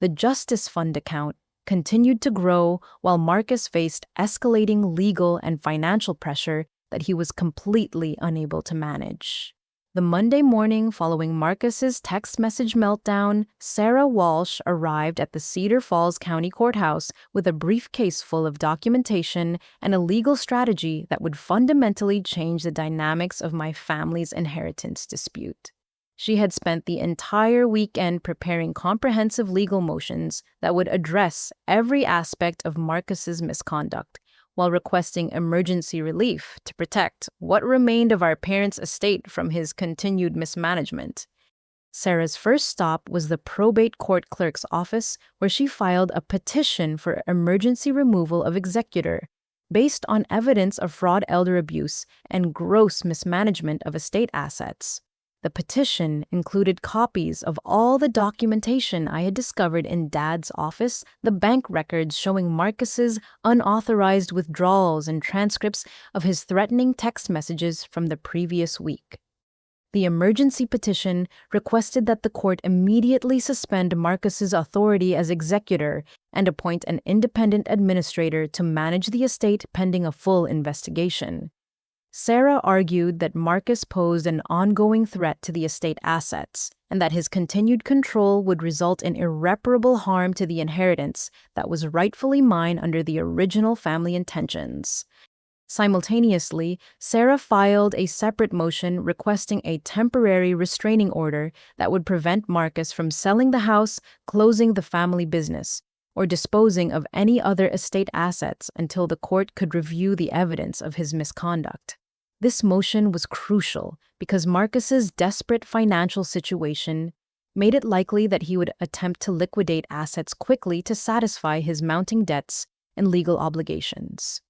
The Justice Fund account continued to grow while Marcus faced escalating legal and financial pressure that he was completely unable to manage. The Monday morning following Marcus's text message meltdown, Sarah Walsh arrived at the Cedar Falls County Courthouse with a briefcase full of documentation and a legal strategy that would fundamentally change the dynamics of my family's inheritance dispute. She had spent the entire weekend preparing comprehensive legal motions that would address every aspect of Marcus's misconduct, while requesting emergency relief to protect what remained of our parents' estate from his continued mismanagement. Sarah's first stop was the probate court clerk's office, where she filed a petition for emergency removal of executor, based on evidence of fraud, elder abuse, and gross mismanagement of estate assets. The petition included copies of all the documentation I had discovered in Dad's office, the bank records showing Marcus's unauthorized withdrawals, and transcripts of his threatening text messages from the previous week. The emergency petition requested that the court immediately suspend Marcus's authority as executor and appoint an independent administrator to manage the estate pending a full investigation. Sarah argued that Marcus posed an ongoing threat to the estate assets and that his continued control would result in irreparable harm to the inheritance that was rightfully mine under the original family intentions. Simultaneously, Sarah filed a separate motion requesting a temporary restraining order that would prevent Marcus from selling the house, closing the family business, or disposing of any other estate assets until the court could review the evidence of his misconduct. This motion was crucial because Marcus's desperate financial situation made it likely that he would attempt to liquidate assets quickly to satisfy his mounting debts and legal obligations.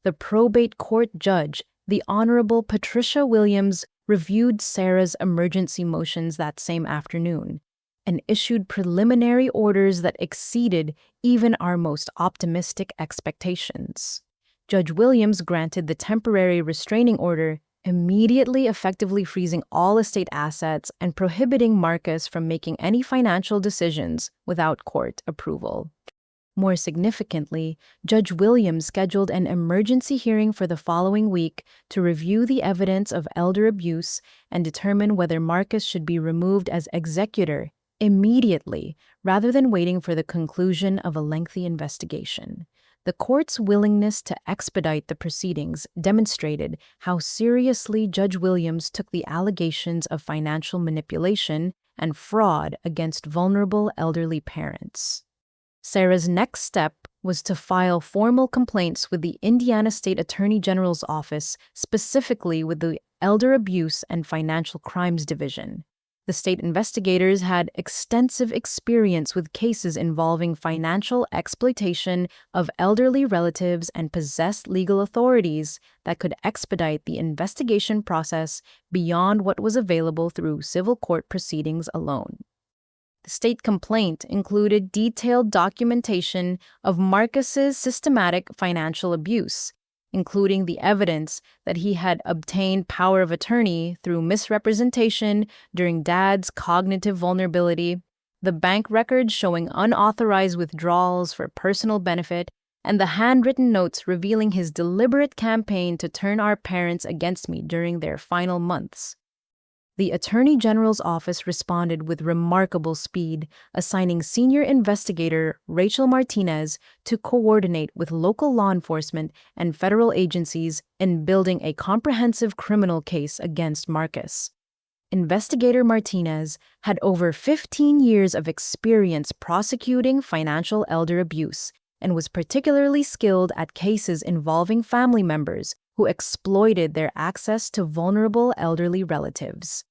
The probate court judge, the Honorable Patricia Williams, reviewed Sarah's emergency motions that same afternoon and issued preliminary orders that exceeded even our most optimistic expectations. Judge Williams granted the temporary restraining order, immediately effectively freezing all estate assets and prohibiting Marcus from making any financial decisions without court approval. More significantly, Judge Williams scheduled an emergency hearing for the following week to review the evidence of elder abuse and determine whether Marcus should be removed as executor immediately rather than waiting for the conclusion of a lengthy investigation. The court's willingness to expedite the proceedings demonstrated how seriously Judge Williams took the allegations of financial manipulation and fraud against vulnerable elderly parents. Sarah's next step was to file formal complaints with the Indiana State Attorney General's office, specifically with the Elder Abuse and Financial Crimes Division. The state investigators had extensive experience with cases involving financial exploitation of elderly relatives and possessed legal authorities that could expedite the investigation process beyond what was available through civil court proceedings alone. The state complaint included detailed documentation of Marcus's systematic financial abuse, including the evidence that he had obtained power of attorney through misrepresentation during Dad's cognitive vulnerability, the bank records showing unauthorized withdrawals for personal benefit, and the handwritten notes revealing his deliberate campaign to turn our parents against me during their final months. The Attorney General's office responded with remarkable speed, assigning senior investigator Rachel Martinez to coordinate with local law enforcement and federal agencies in building a comprehensive criminal case against Marcus. Investigator Martinez had over 15 years of experience prosecuting financial elder abuse and was particularly skilled at cases involving family members who exploited their access to vulnerable elderly relatives.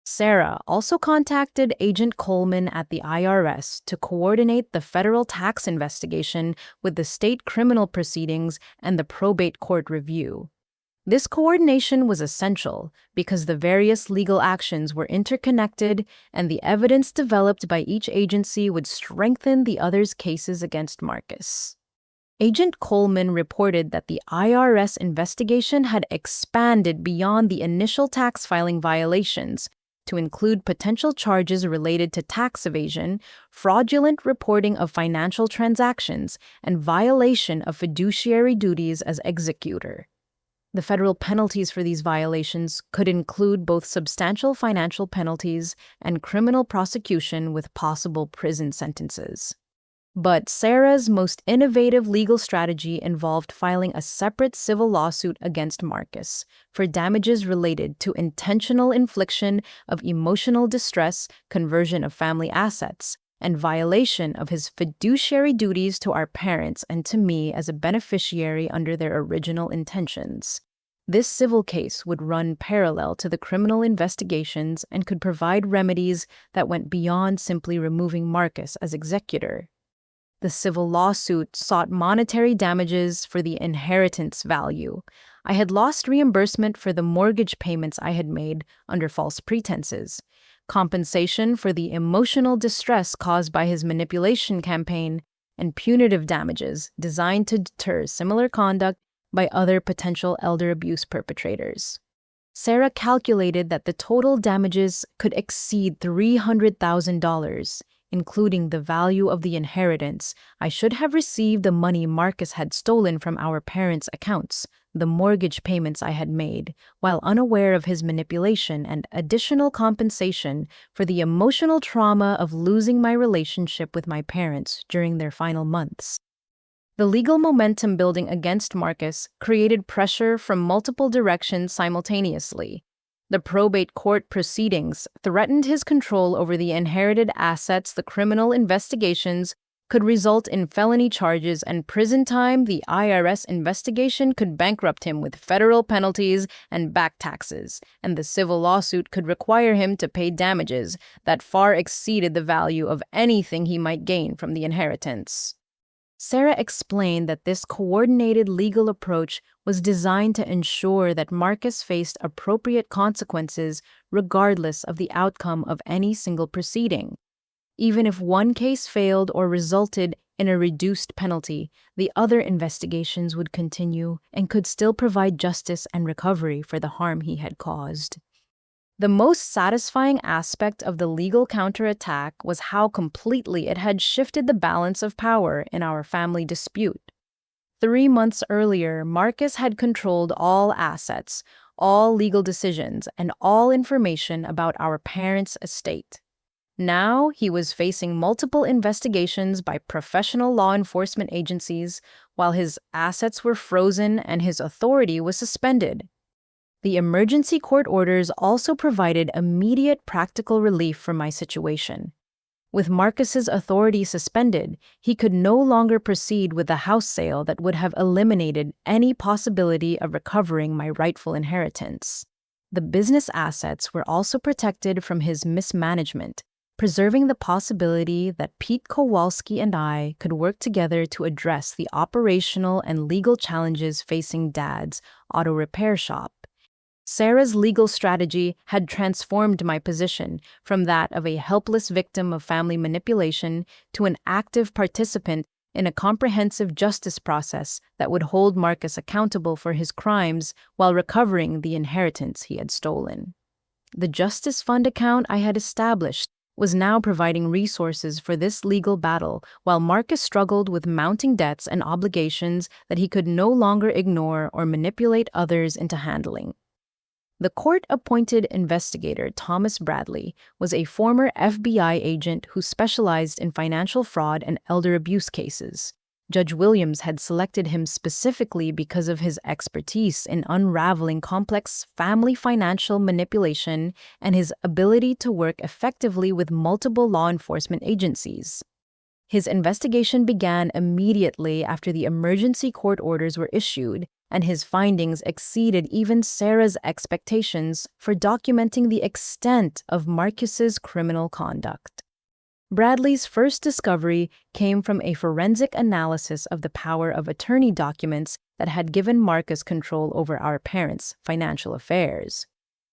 Sarah also contacted Agent Coleman at the IRS to coordinate the federal tax investigation with the state criminal proceedings and the probate court review. This coordination was essential because the various legal actions were interconnected and the evidence developed by each agency would strengthen the other's cases against Marcus. Agent Coleman reported that the IRS investigation had expanded beyond the initial tax filing violations to include potential charges related to tax evasion, fraudulent reporting of financial transactions, and violation of fiduciary duties as executor. The federal penalties for these violations could include both substantial financial penalties and criminal prosecution with possible prison sentences. But Sarah's most innovative legal strategy involved filing a separate civil lawsuit against Marcus for damages related to intentional infliction of emotional distress, conversion of family assets, and violation of his fiduciary duties to our parents and to me as a beneficiary under their original intentions. This civil case would run parallel to the criminal investigations and could provide remedies that went beyond simply removing Marcus as executor. The civil lawsuit sought monetary damages for the inheritance value. I had lost reimbursement for the mortgage payments I had made under false pretenses, compensation for the emotional distress caused by his manipulation campaign, and punitive damages designed to deter similar conduct by other potential elder abuse perpetrators. Sarah calculated that the total damages could exceed $300,000, including the value of the inheritance. I should have received the money Marcus had stolen from our parents' accounts, the mortgage payments I had made, while unaware of his manipulation, and additional compensation for the emotional trauma of losing my relationship with my parents during their final months. The legal momentum building against Marcus created pressure from multiple directions simultaneously. The probate court proceedings threatened his control over the inherited assets. The criminal investigations could result in felony charges and prison time. The IRS investigation could bankrupt him with federal penalties and back taxes, and the civil lawsuit could require him to pay damages that far exceeded the value of anything he might gain from the inheritance. Sarah explained that this coordinated legal approach was designed to ensure that Marcus faced appropriate consequences regardless of the outcome of any single proceeding. Even if one case failed or resulted in a reduced penalty, the other investigations would continue and could still provide justice and recovery for the harm he had caused. The most satisfying aspect of the legal counterattack was how completely it had shifted the balance of power in our family dispute. 3 months earlier, Marcus had controlled all assets, all legal decisions, and all information about our parents' estate. Now he was facing multiple investigations by professional law enforcement agencies, while his assets were frozen and his authority was suspended. The emergency court orders also provided immediate practical relief from my situation. With Marcus's authority suspended, he could no longer proceed with the house sale that would have eliminated any possibility of recovering my rightful inheritance. The business assets were also protected from his mismanagement, preserving the possibility that Pete Kowalski and I could work together to address the operational and legal challenges facing Dad's auto repair shop. Sarah's legal strategy had transformed my position from that of a helpless victim of family manipulation to an active participant in a comprehensive justice process that would hold Marcus accountable for his crimes while recovering the inheritance he had stolen. The Justice Fund account I had established was now providing resources for this legal battle, while Marcus struggled with mounting debts and obligations that he could no longer ignore or manipulate others into handling. The court-appointed investigator Thomas Bradley was a former FBI agent who specialized in financial fraud and elder abuse cases. Judge Williams had selected him specifically because of his expertise in unraveling complex family financial manipulation and his ability to work effectively with multiple law enforcement agencies. His investigation began immediately after the emergency court orders were issued, and his findings exceeded even Sarah's expectations for documenting the extent of Marcus's criminal conduct. Bradley's first discovery came from a forensic analysis of the power of attorney documents that had given Marcus control over our parents' financial affairs.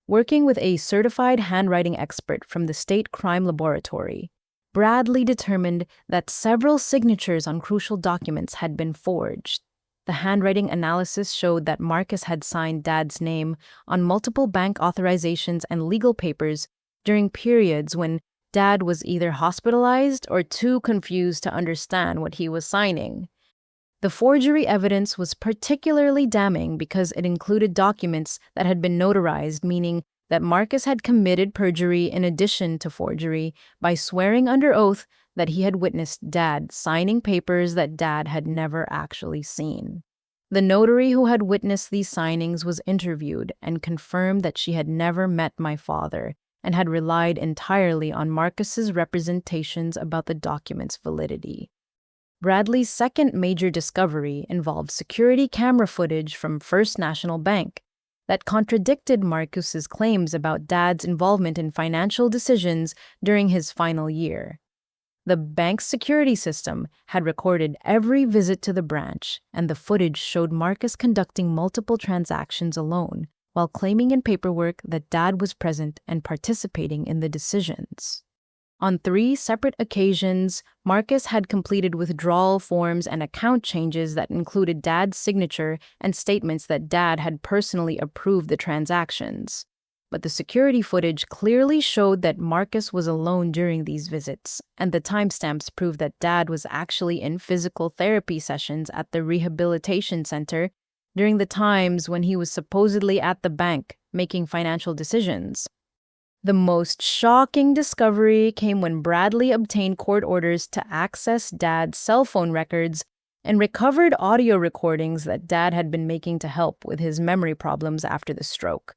Working with a certified handwriting expert from the State Crime Laboratory, Bradley determined that several signatures on crucial documents had been forged. The handwriting analysis showed that Marcus had signed Dad's name on multiple bank authorizations and legal papers during periods when Dad was either hospitalized or too confused to understand what he was signing. The forgery evidence was particularly damning because it included documents that had been notarized, meaning that Marcus had committed perjury in addition to forgery by swearing under oath that he had witnessed Dad signing papers that Dad had never actually seen. The notary who had witnessed these signings was interviewed and confirmed that she had never met my father and had relied entirely on Marcus's representations about the document's validity. Bradley's second major discovery involved security camera footage from First National Bank that contradicted Marcus's claims about Dad's involvement in financial decisions during his final year. The bank's security system had recorded every visit to the branch, and the footage showed Marcus conducting multiple transactions alone, while claiming in paperwork that Dad was present and participating in the decisions. On 3 separate occasions, Marcus had completed withdrawal forms and account changes that included Dad's signature and statements that Dad had personally approved the transactions. But the security footage clearly showed that Marcus was alone during these visits, and the timestamps proved that Dad was actually in physical therapy sessions at the rehabilitation center during the times when he was supposedly at the bank making financial decisions. The most shocking discovery came when Bradley obtained court orders to access Dad's cell phone records and recovered audio recordings that Dad had been making to help with his memory problems after the stroke.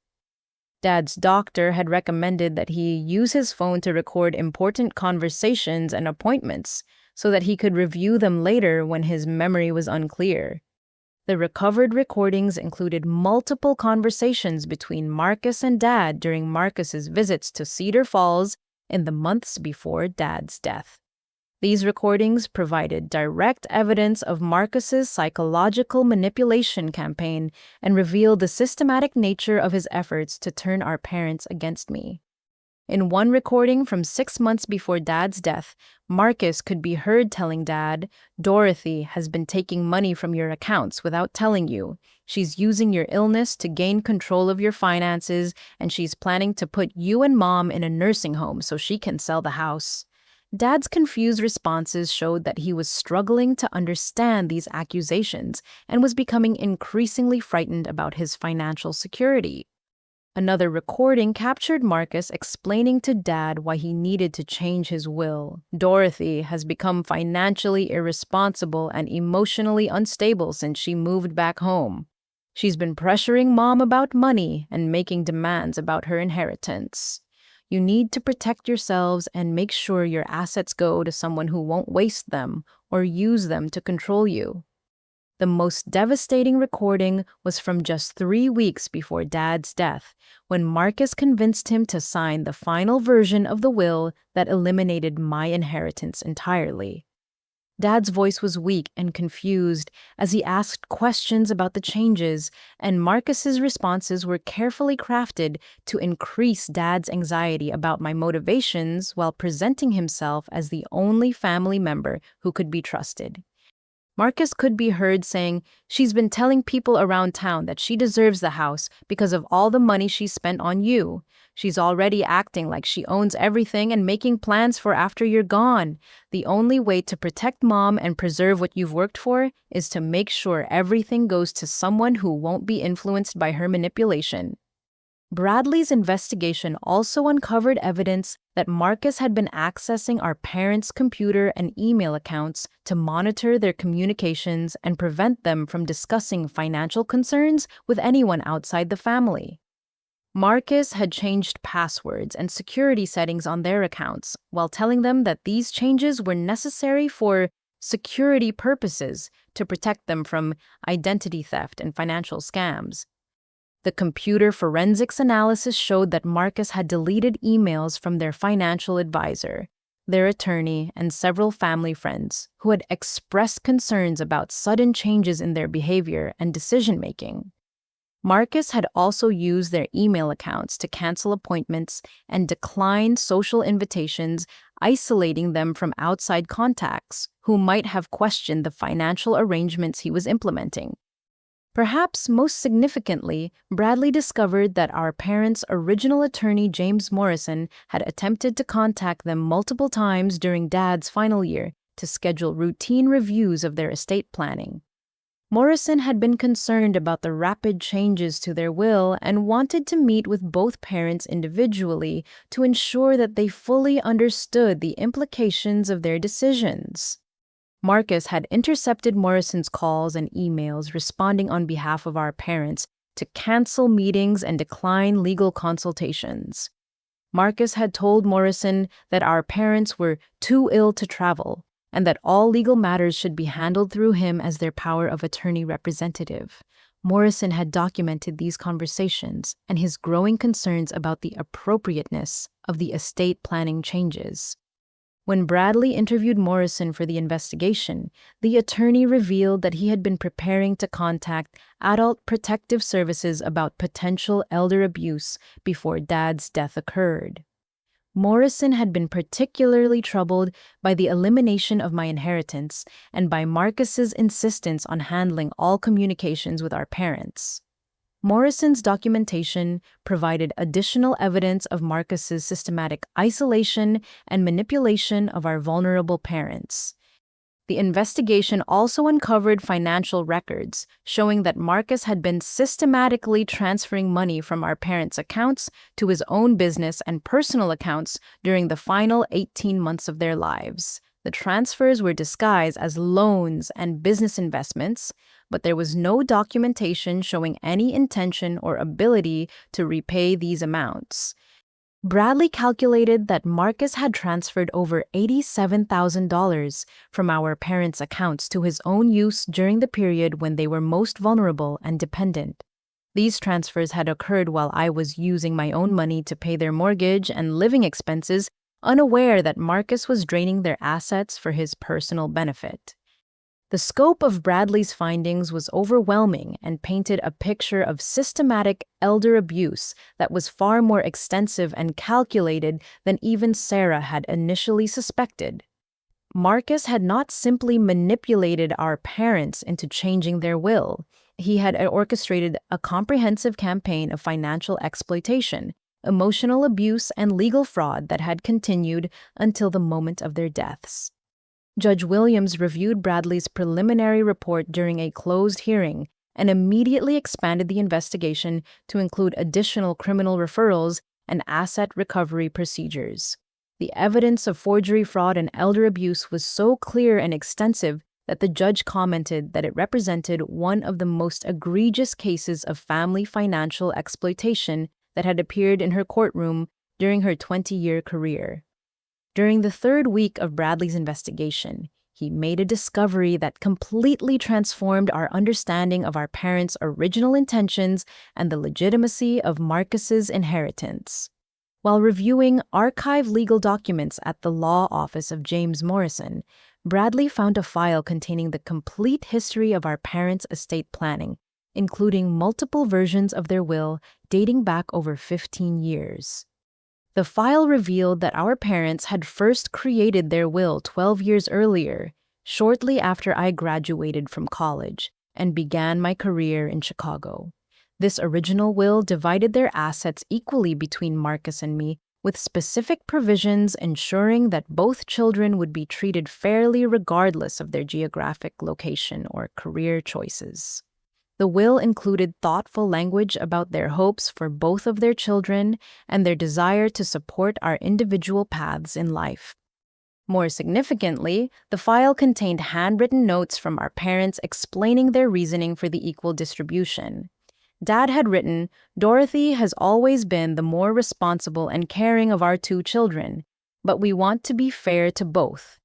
Dad's doctor had recommended that he use his phone to record important conversations and appointments so that he could review them later when his memory was unclear. The recovered recordings included multiple conversations between Marcus and Dad during Marcus's visits to Cedar Falls in the months before Dad's death. These recordings provided direct evidence of Marcus's psychological manipulation campaign and revealed the systematic nature of his efforts to turn our parents against me. In one recording from 6 months before Dad's death, Marcus could be heard telling Dad, "Dorothy has been taking money from your accounts without telling you. She's using your illness to gain control of your finances, and she's planning to put you and Mom in a nursing home so she can sell the house." Dad's confused responses showed that he was struggling to understand these accusations and was becoming increasingly frightened about his financial security. Another recording captured Marcus explaining to Dad why he needed to change his will. "Dorothy has become financially irresponsible and emotionally unstable since she moved back home. She's been pressuring Mom about money and making demands about her inheritance. You need to protect yourselves and make sure your assets go to someone who won't waste them or use them to control you." The most devastating recording was from just 3 weeks before Dad's death, when Marcus convinced him to sign the final version of the will that eliminated my inheritance entirely. Dad's voice was weak and confused as he asked questions about the changes, and Marcus's responses were carefully crafted to increase Dad's anxiety about my motivations while presenting himself as the only family member who could be trusted. Marcus could be heard saying, "She's been telling people around town that she deserves the house because of all the money she's spent on you. She's already acting like she owns everything and making plans for after you're gone. The only way to protect Mom and preserve what you've worked for is to make sure everything goes to someone who won't be influenced by her manipulation." Bradley's investigation also uncovered evidence that Marcus had been accessing our parents' computer and email accounts to monitor their communications and prevent them from discussing financial concerns with anyone outside the family. Marcus had changed passwords and security settings on their accounts while telling them that these changes were necessary for security purposes to protect them from identity theft and financial scams. The computer forensics analysis showed that Marcus had deleted emails from their financial advisor, their attorney, and several family friends who had expressed concerns about sudden changes in their behavior and decision-making. Marcus had also used their email accounts to cancel appointments and decline social invitations, isolating them from outside contacts who might have questioned the financial arrangements he was implementing. Perhaps most significantly, Bradley discovered that our parents' original attorney, James Morrison, had attempted to contact them multiple times during Dad's final year to schedule routine reviews of their estate planning. Morrison had been concerned about the rapid changes to their will and wanted to meet with both parents individually to ensure that they fully understood the implications of their decisions. Marcus had intercepted Morrison's calls and emails responding on behalf of our parents to cancel meetings and decline legal consultations. Marcus had told Morrison that our parents were too ill to travel and that all legal matters should be handled through him as their power of attorney representative. Morrison had documented these conversations and his growing concerns about the appropriateness of the estate planning changes. When Bradley interviewed Morrison for the investigation, the attorney revealed that he had been preparing to contact Adult Protective Services about potential elder abuse before Dad's death occurred. Morrison had been particularly troubled by the elimination of my inheritance and by Marcus's insistence on handling all communications with our parents. Morrison's documentation provided additional evidence of Marcus's systematic isolation and manipulation of our vulnerable parents. The investigation also uncovered financial records showing that Marcus had been systematically transferring money from our parents' accounts to his own business and personal accounts during the final 18 months of their lives. The transfers were disguised as loans and business investments, but there was no documentation showing any intention or ability to repay these amounts. Bradley calculated that Marcus had transferred over $87,000 from our parents' accounts to his own use during the period when they were most vulnerable and dependent. These transfers had occurred while I was using my own money to pay their mortgage and living expenses, unaware that Marcus was draining their assets for his personal benefit. The scope of Bradley's findings was overwhelming and painted a picture of systematic elder abuse that was far more extensive and calculated than even Sarah had initially suspected. Marcus had not simply manipulated our parents into changing their will. He had orchestrated a comprehensive campaign of financial exploitation, emotional abuse, and legal fraud that had continued until the moment of their deaths. Judge Williams reviewed Bradley's preliminary report during a closed hearing and immediately expanded the investigation to include additional criminal referrals and asset recovery procedures. The evidence of forgery, fraud, and elder abuse was so clear and extensive that the judge commented that it represented one of the most egregious cases of family financial exploitation that had appeared in her courtroom during her 20-year career. During the third week of Bradley's investigation, he made a discovery that completely transformed our understanding of our parents' original intentions and the legitimacy of Marcus's inheritance. While reviewing archived legal documents at the law office of James Morrison, Bradley found a file containing the complete history of our parents' estate planning, including multiple versions of their will dating back over 15 years. The file revealed that our parents had first created their will 12 years earlier, shortly after I graduated from college and began my career in Chicago. This original will divided their assets equally between Marcus and me, with specific provisions ensuring that both children would be treated fairly regardless of their geographic location or career choices. The will included thoughtful language about their hopes for both of their children and their desire to support our individual paths in life. More significantly, the file contained handwritten notes from our parents explaining their reasoning for the equal distribution. Dad had written, "Dorothy has always been the more responsible and caring of our two children, but we want to be fair to both.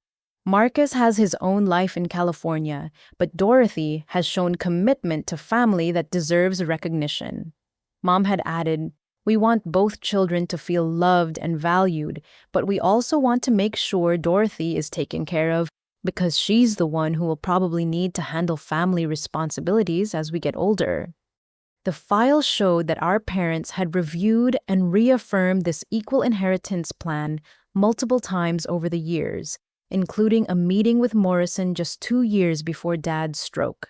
Marcus has his own life in California, but Dorothy has shown commitment to family that deserves recognition." Mom had added, "We want both children to feel loved and valued, but we also want to make sure Dorothy is taken care of because she's the one who will probably need to handle family responsibilities as we get older." The file showed that our parents had reviewed and reaffirmed this equal inheritance plan multiple times over the years, including a meeting with Morrison just 2 years before Dad's stroke.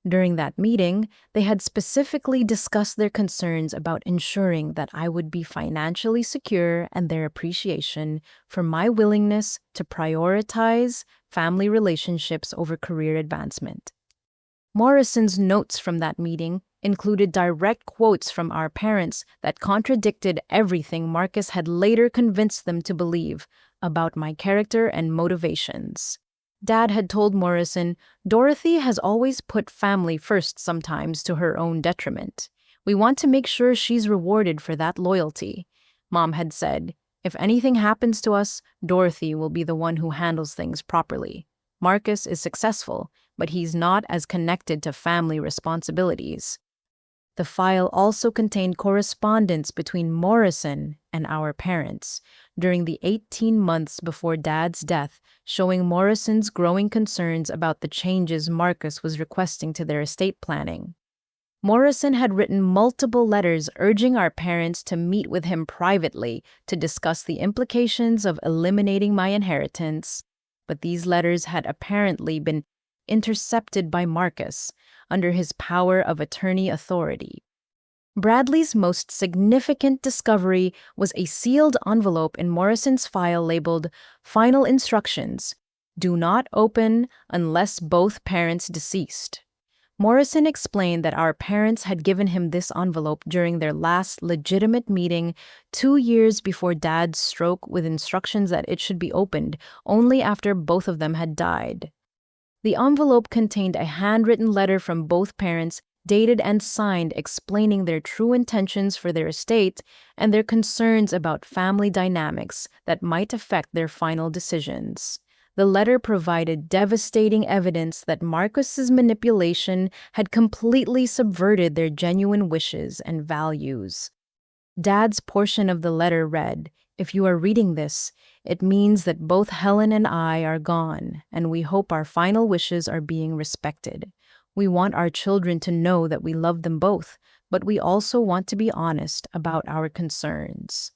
During that meeting, they had specifically discussed their concerns about ensuring that I would be financially secure and their appreciation for my willingness to prioritize family relationships over career advancement. Morrison's notes from that meeting included direct quotes from our parents that contradicted everything Marcus had later convinced them to believe about my character and motivations. Dad had told Morrison, "Dorothy has always put family first, sometimes to her own detriment. We want to make sure she's rewarded for that loyalty." Mom had said, "If anything happens to us, Dorothy will be the one who handles things properly. Marcus is successful, but he's not as connected to family responsibilities." The file also contained correspondence between Morrison and our parents during the 18 months before Dad's death, showing Morrison's growing concerns about the changes Marcus was requesting to their estate planning. Morrison had written multiple letters urging our parents to meet with him privately to discuss the implications of eliminating my inheritance, but these letters had apparently been intercepted by Marcus under his power of attorney authority. Bradley's most significant discovery was a sealed envelope in Morrison's file labeled Final Instructions. Do not open unless both parents deceased. Morrison explained that our parents had given him this envelope during their last legitimate meeting 2 years before Dad's stroke, with instructions that it should be opened only after both of them had died. The envelope contained a handwritten letter from both parents, dated and signed, explaining their true intentions for their estate and their concerns about family dynamics that might affect their final decisions. The letter provided devastating evidence that Marcus's manipulation had completely subverted their genuine wishes and values. Dad's portion of the letter read, "If you are reading this, it means that both Helen and I are gone, and we hope our final wishes are being respected. We want our children to know that we love them both, but we also want to be honest about our concerns."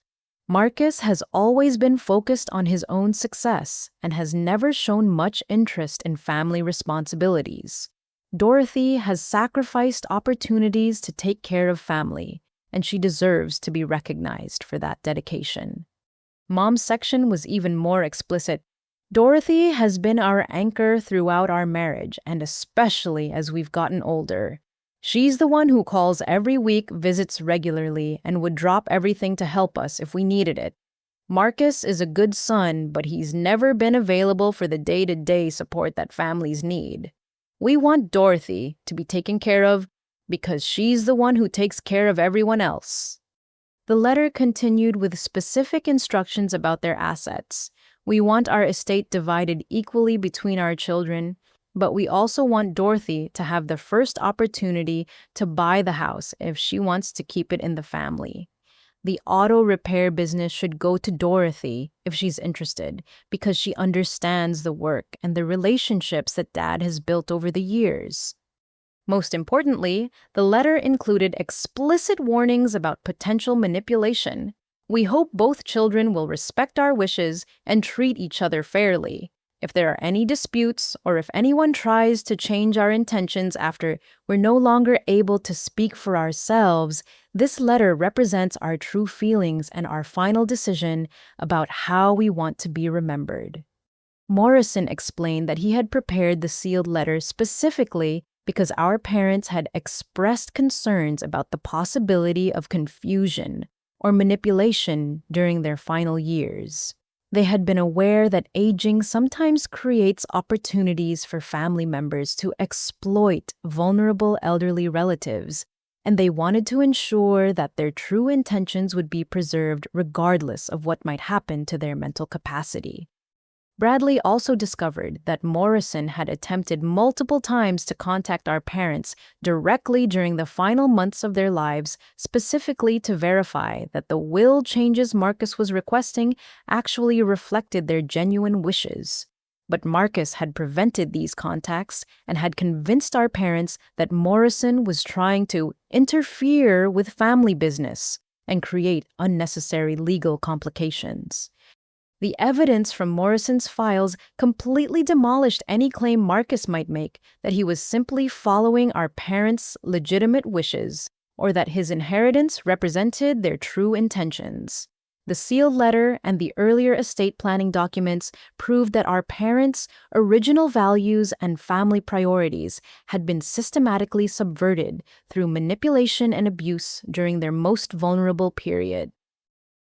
Marcus has always been focused on his own success and has never shown much interest in family responsibilities. Dorothy has sacrificed opportunities to take care of family, and she deserves to be recognized for that dedication. Mom's section was even more explicit. Dorothy has been our anchor throughout our marriage, and especially as we've gotten older. She's the one who calls every week, visits regularly, and would drop everything to help us if we needed it. Marcus is a good son, but he's never been available for the day-to-day support that families need. We want Dorothy to be taken care of because she's the one who takes care of everyone else. The letter continued with specific instructions about their assets. We want our estate divided equally between our children, but we also want Dorothy to have the first opportunity to buy the house if she wants to keep it in the family. The auto repair business should go to Dorothy if she's interested, because she understands the work and the relationships that Dad has built over the years. Most importantly, the letter included explicit warnings about potential manipulation. We hope both children will respect our wishes and treat each other fairly. If there are any disputes, or if anyone tries to change our intentions after we're no longer able to speak for ourselves, this letter represents our true feelings and our final decision about how we want to be remembered. Morrison explained that he had prepared the sealed letter specifically because our parents had expressed concerns about the possibility of confusion or manipulation during their final years. They had been aware that aging sometimes creates opportunities for family members to exploit vulnerable elderly relatives, and they wanted to ensure that their true intentions would be preserved regardless of what might happen to their mental capacity. Bradley also discovered that Morrison had attempted multiple times to contact our parents directly during the final months of their lives, specifically to verify that the will changes Marcus was requesting actually reflected their genuine wishes. But Marcus had prevented these contacts and had convinced our parents that Morrison was trying to interfere with family business and create unnecessary legal complications. The evidence from Morrison's files completely demolished any claim Marcus might make that he was simply following our parents' legitimate wishes or that his inheritance represented their true intentions. The sealed letter and the earlier estate planning documents proved that our parents' original values and family priorities had been systematically subverted through manipulation and abuse during their most vulnerable period.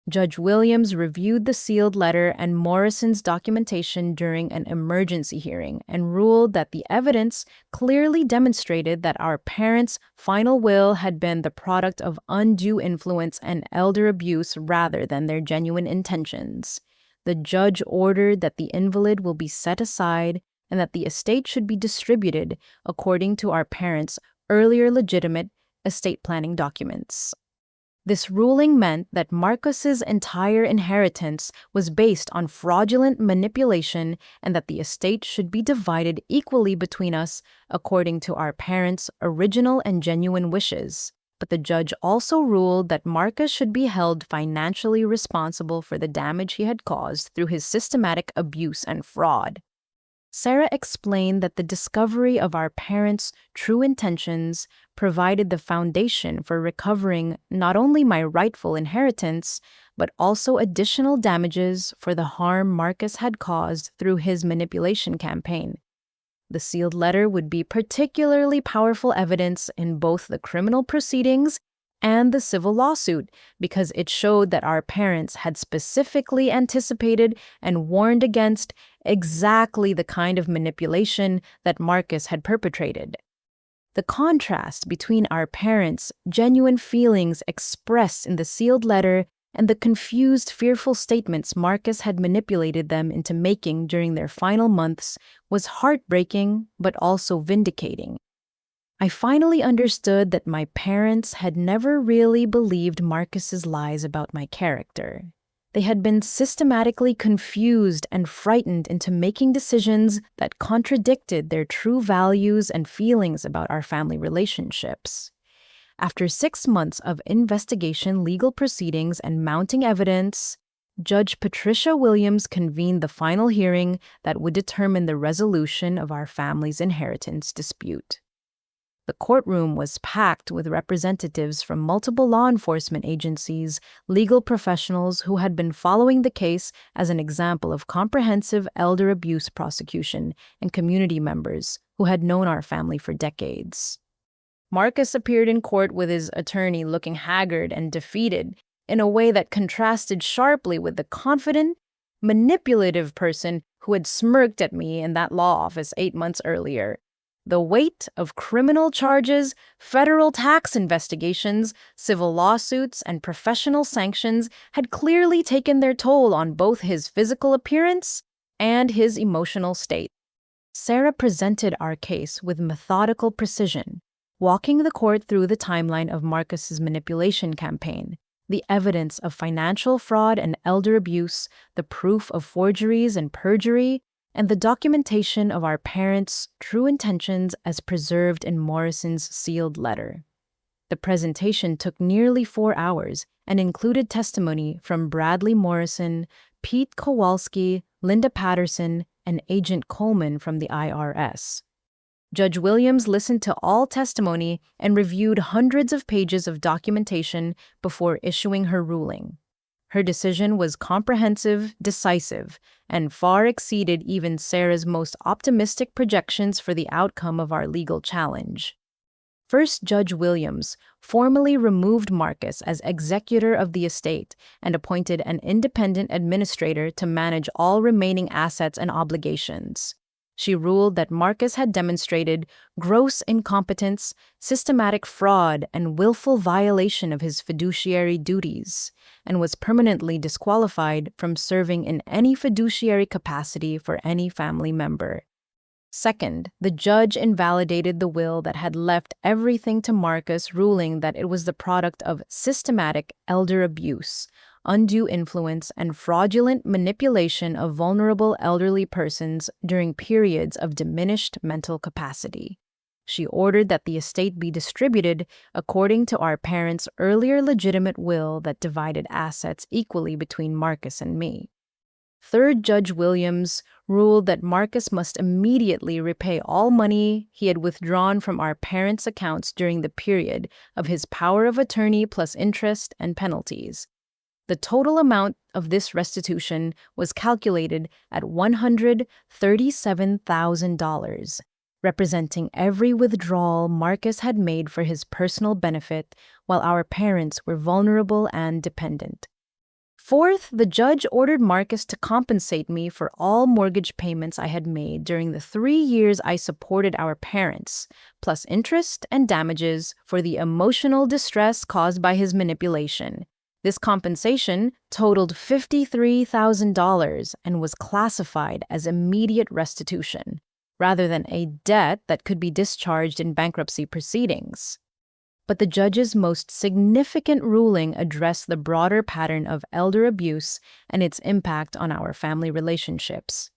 Judge Williams reviewed the sealed letter and Morrison's documentation during an emergency hearing and ruled that the evidence clearly demonstrated that our parents' final will had been the product of undue influence and elder abuse rather than their genuine intentions. The judge ordered that the invalid will be set aside and that the estate should be distributed according to our parents' earlier legitimate estate planning documents. This ruling meant that Marcus's entire inheritance was based on fraudulent manipulation and that the estate should be divided equally between us according to our parents' original and genuine wishes. But the judge also ruled that Marcus should be held financially responsible for the damage he had caused through his systematic abuse and fraud. Sarah explained that the discovery of our parents' true intentions provided the foundation for recovering not only my rightful inheritance, but also additional damages for the harm Marcus had caused through his manipulation campaign. The sealed letter would be particularly powerful evidence in both the criminal proceedings and the civil lawsuit because it showed that our parents had specifically anticipated and warned against exactly the kind of manipulation that Marcus had perpetrated. The contrast between our parents' genuine feelings expressed in the sealed letter and the confused, fearful statements Marcus had manipulated them into making during their final months was heartbreaking but also vindicating. I finally understood that my parents had never really believed Marcus's lies about my character. They had been systematically confused and frightened into making decisions that contradicted their true values and feelings about our family relationships. After 6 months of investigation, legal proceedings, and mounting evidence, Judge Patricia Williams convened the final hearing that would determine the resolution of our family's inheritance dispute. The courtroom was packed with representatives from multiple law enforcement agencies, legal professionals who had been following the case as an example of comprehensive elder abuse prosecution, and community members who had known our family for decades. Marcus appeared in court with his attorney looking haggard and defeated in a way that contrasted sharply with the confident, manipulative person who had smirked at me in that law office 8 months earlier. The weight of criminal charges, federal tax investigations, civil lawsuits, and professional sanctions had clearly taken their toll on both his physical appearance and his emotional state. Sarah presented our case with methodical precision, walking the court through the timeline of Marcus's manipulation campaign, the evidence of financial fraud and elder abuse, the proof of forgeries and perjury, and the documentation of our parents' true intentions as preserved in Morrison's sealed letter. The presentation took nearly 4 hours and included testimony from Bradley Morrison, Pete Kowalski, Linda Patterson, and Agent Coleman from the IRS. Judge Williams listened to all testimony and reviewed hundreds of pages of documentation before issuing her ruling. Her decision was comprehensive, decisive, and far exceeded even Sarah's most optimistic projections for the outcome of our legal challenge. First, Judge Williams formally removed Marcus as executor of the estate and appointed an independent administrator to manage all remaining assets and obligations. She ruled that Marcus had demonstrated gross incompetence, systematic fraud, and willful violation of his fiduciary duties, and was permanently disqualified from serving in any fiduciary capacity for any family member. Second, the judge invalidated the will that had left everything to Marcus, ruling that it was the product of systematic elder abuse, undue influence, and fraudulent manipulation of vulnerable elderly persons during periods of diminished mental capacity. She ordered that the estate be distributed according to our parents' earlier legitimate will that divided assets equally between Marcus and me. Third, Judge Williams ruled that Marcus must immediately repay all money he had withdrawn from our parents' accounts during the period of his power of attorney plus interest and penalties. The total amount of this restitution was calculated at $137,000, representing every withdrawal Marcus had made for his personal benefit while our parents were vulnerable and dependent. Fourth, the judge ordered Marcus to compensate me for all mortgage payments I had made during the 3 years I supported our parents, plus interest and damages for the emotional distress caused by his manipulation. This compensation totaled $53,000 and was classified as immediate restitution, rather than a debt that could be discharged in bankruptcy proceedings. But the judge's most significant ruling addressed the broader pattern of elder abuse and its impact on our family relationships.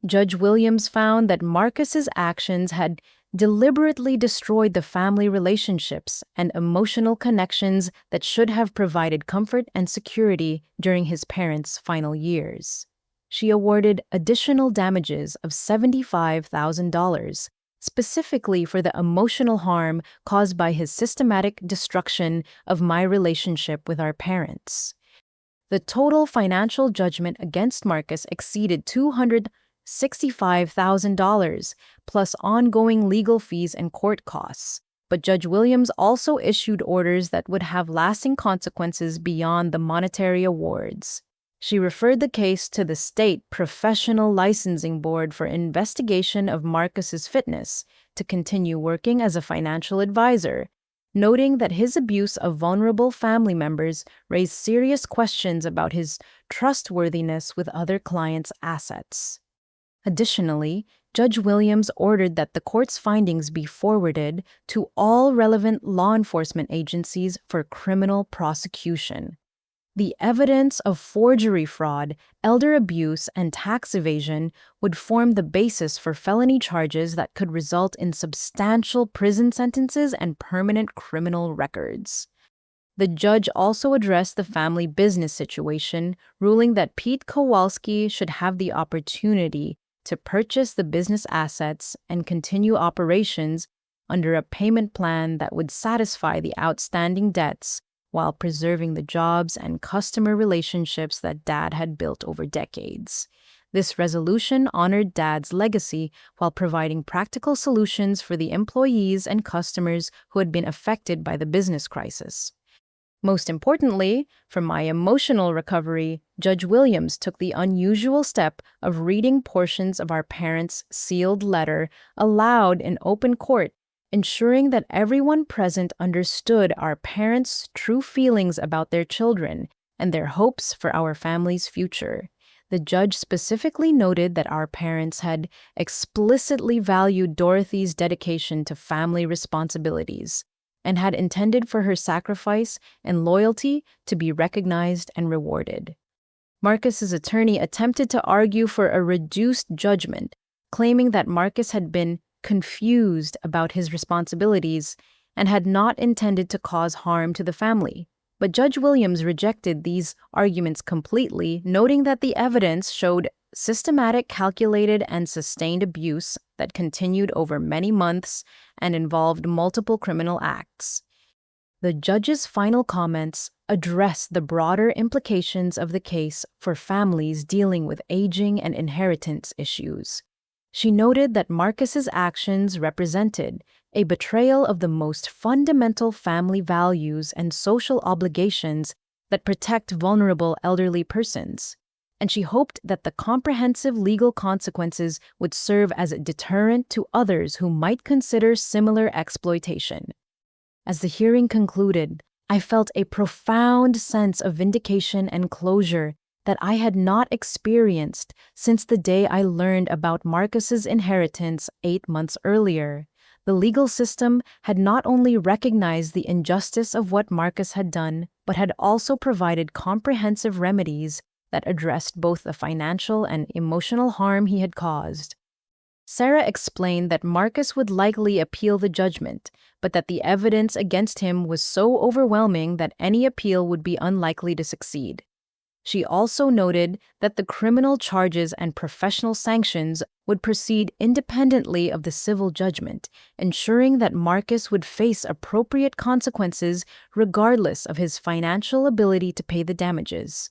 Judge Williams found that Marcus's actions had deliberately destroyed the family relationships and emotional connections that should have provided comfort and security during his parents' final years. She awarded additional damages of $75,000, specifically for the emotional harm caused by his systematic destruction of my relationship with our parents. The total financial judgment against Marcus exceeded $265,000, plus ongoing legal fees and court costs. But Judge Williams also issued orders that would have lasting consequences beyond the monetary awards. She referred the case to the State Professional Licensing Board for investigation of Marcus's fitness to continue working as a financial advisor, noting that his abuse of vulnerable family members raised serious questions about his trustworthiness with other clients' assets. Additionally, Judge Williams ordered that the court's findings be forwarded to all relevant law enforcement agencies for criminal prosecution. The evidence of forgery fraud, elder abuse, and tax evasion would form the basis for felony charges that could result in substantial prison sentences and permanent criminal records. The judge also addressed the family business situation, ruling that Pete Kowalski should have the opportunity to purchase the business assets and continue operations under a payment plan that would satisfy the outstanding debts while preserving the jobs and customer relationships that Dad had built over decades. This resolution honored Dad's legacy while providing practical solutions for the employees and customers who had been affected by the business crisis. Most importantly, for my emotional recovery, Judge Williams took the unusual step of reading portions of our parents' sealed letter aloud in open court, ensuring that everyone present understood our parents' true feelings about their children and their hopes for our family's future. The judge specifically noted that our parents had explicitly valued Dorothy's dedication to family responsibilities and had intended for her sacrifice and loyalty to be recognized and rewarded. Marcus's attorney attempted to argue for a reduced judgment, claiming that Marcus had been confused about his responsibilities and had not intended to cause harm to the family. But Judge Williams rejected these arguments completely, noting that the evidence showed systematic, calculated, and sustained abuse that continued over many months and involved multiple criminal acts. The judge's final comments addressed the broader implications of the case for families dealing with aging and inheritance issues. She noted that Marcus's actions represented a betrayal of the most fundamental family values and social obligations that protect vulnerable elderly persons, and she hoped that the comprehensive legal consequences would serve as a deterrent to others who might consider similar exploitation. As the hearing concluded, I felt a profound sense of vindication and closure that I had not experienced since the day I learned about Marcus's inheritance 8 months earlier. The legal system had not only recognized the injustice of what Marcus had done, but had also provided comprehensive remedies that addressed both the financial and emotional harm he had caused. Sarah explained that Marcus would likely appeal the judgment, but that the evidence against him was so overwhelming that any appeal would be unlikely to succeed. She also noted that the criminal charges and professional sanctions would proceed independently of the civil judgment, ensuring that Marcus would face appropriate consequences regardless of his financial ability to pay the damages.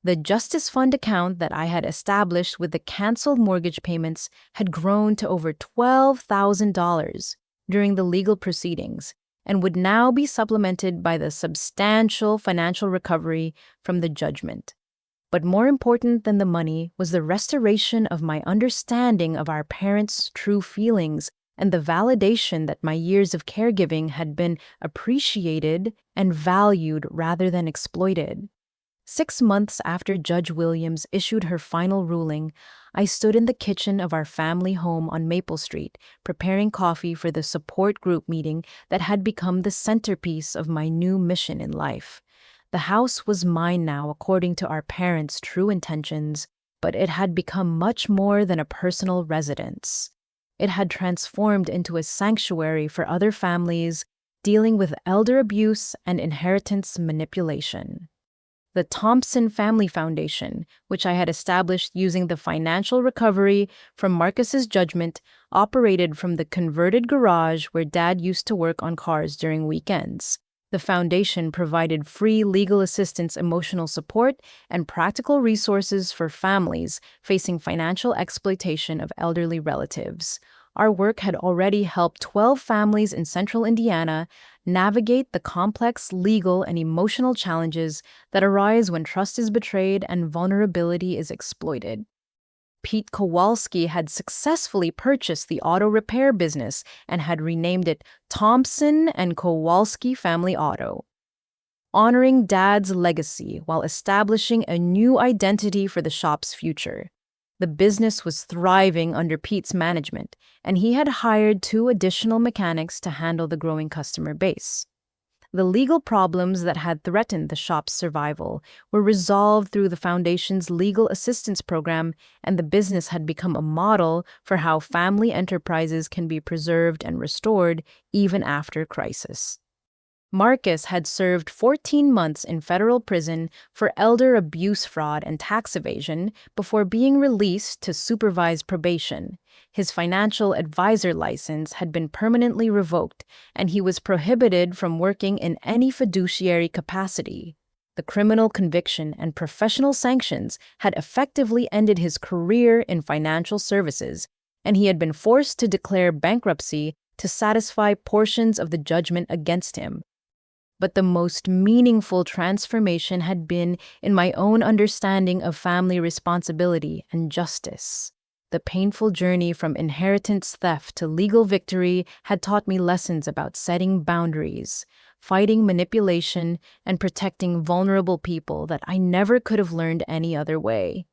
The Justice Fund account that I had established with the canceled mortgage payments had grown to over $12,000 during the legal proceedings, and would now be supplemented by the substantial financial recovery from the judgment. But more important than the money was the restoration of my understanding of our parents' true feelings and the validation that my years of caregiving had been appreciated and valued rather than exploited. 6 months after Judge Williams issued her final ruling, I stood in the kitchen of our family home on Maple Street, preparing coffee for the support group meeting that had become the centerpiece of my new mission in life. The house was mine now, according to our parents' true intentions, but it had become much more than a personal residence. It had transformed into a sanctuary for other families dealing with elder abuse and inheritance manipulation. The Thompson Family Foundation, which I had established using the financial recovery from Marcus's judgment, operated from the converted garage where Dad used to work on cars during weekends. The foundation provided free legal assistance, emotional support, and practical resources for families facing financial exploitation of elderly relatives. Our work had already helped 12 families in central Indiana navigate the complex legal and emotional challenges that arise when trust is betrayed and vulnerability is exploited. Pete Kowalski had successfully purchased the auto repair business and had renamed it Thompson and Kowalski Family Auto, honoring Dad's legacy while establishing a new identity for the shop's future. The business was thriving under Pete's management, and he had hired 2 additional mechanics to handle the growing customer base. The legal problems that had threatened the shop's survival were resolved through the foundation's legal assistance program, and the business had become a model for how family enterprises can be preserved and restored even after crisis. Marcus had served 14 months in federal prison for elder abuse, fraud, and tax evasion before being released to supervised probation. His financial advisor license had been permanently revoked, and he was prohibited from working in any fiduciary capacity. The criminal conviction and professional sanctions had effectively ended his career in financial services, and he had been forced to declare bankruptcy to satisfy portions of the judgment against him. But the most meaningful transformation had been in my own understanding of family responsibility and justice. The painful journey from inheritance theft to legal victory had taught me lessons about setting boundaries, fighting manipulation, and protecting vulnerable people that I never could have learned any other way.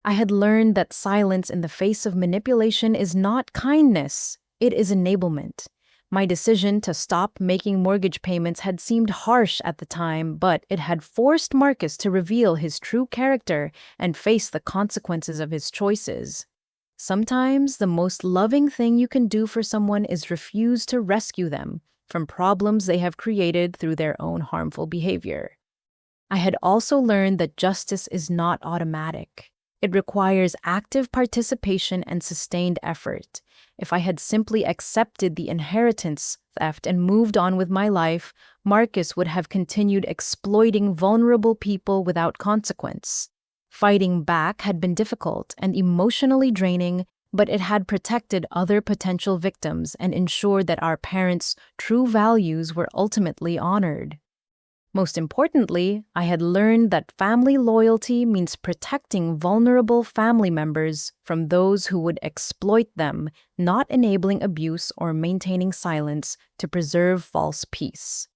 I had learned that silence in the face of manipulation is not kindness, it is enablement. My decision to stop making mortgage payments had seemed harsh at the time, but it had forced Marcus to reveal his true character and face the consequences of his choices. Sometimes the most loving thing you can do for someone is refuse to rescue them from problems they have created through their own harmful behavior. I had also learned that justice is not automatic. It requires active participation and sustained effort. If I had simply accepted the inheritance theft and moved on with my life, Marcus would have continued exploiting vulnerable people without consequence. Fighting back had been difficult and emotionally draining, but it had protected other potential victims and ensured that our parents' true values were ultimately honored. Most importantly, I had learned that family loyalty means protecting vulnerable family members from those who would exploit them, not enabling abuse or maintaining silence to preserve false peace.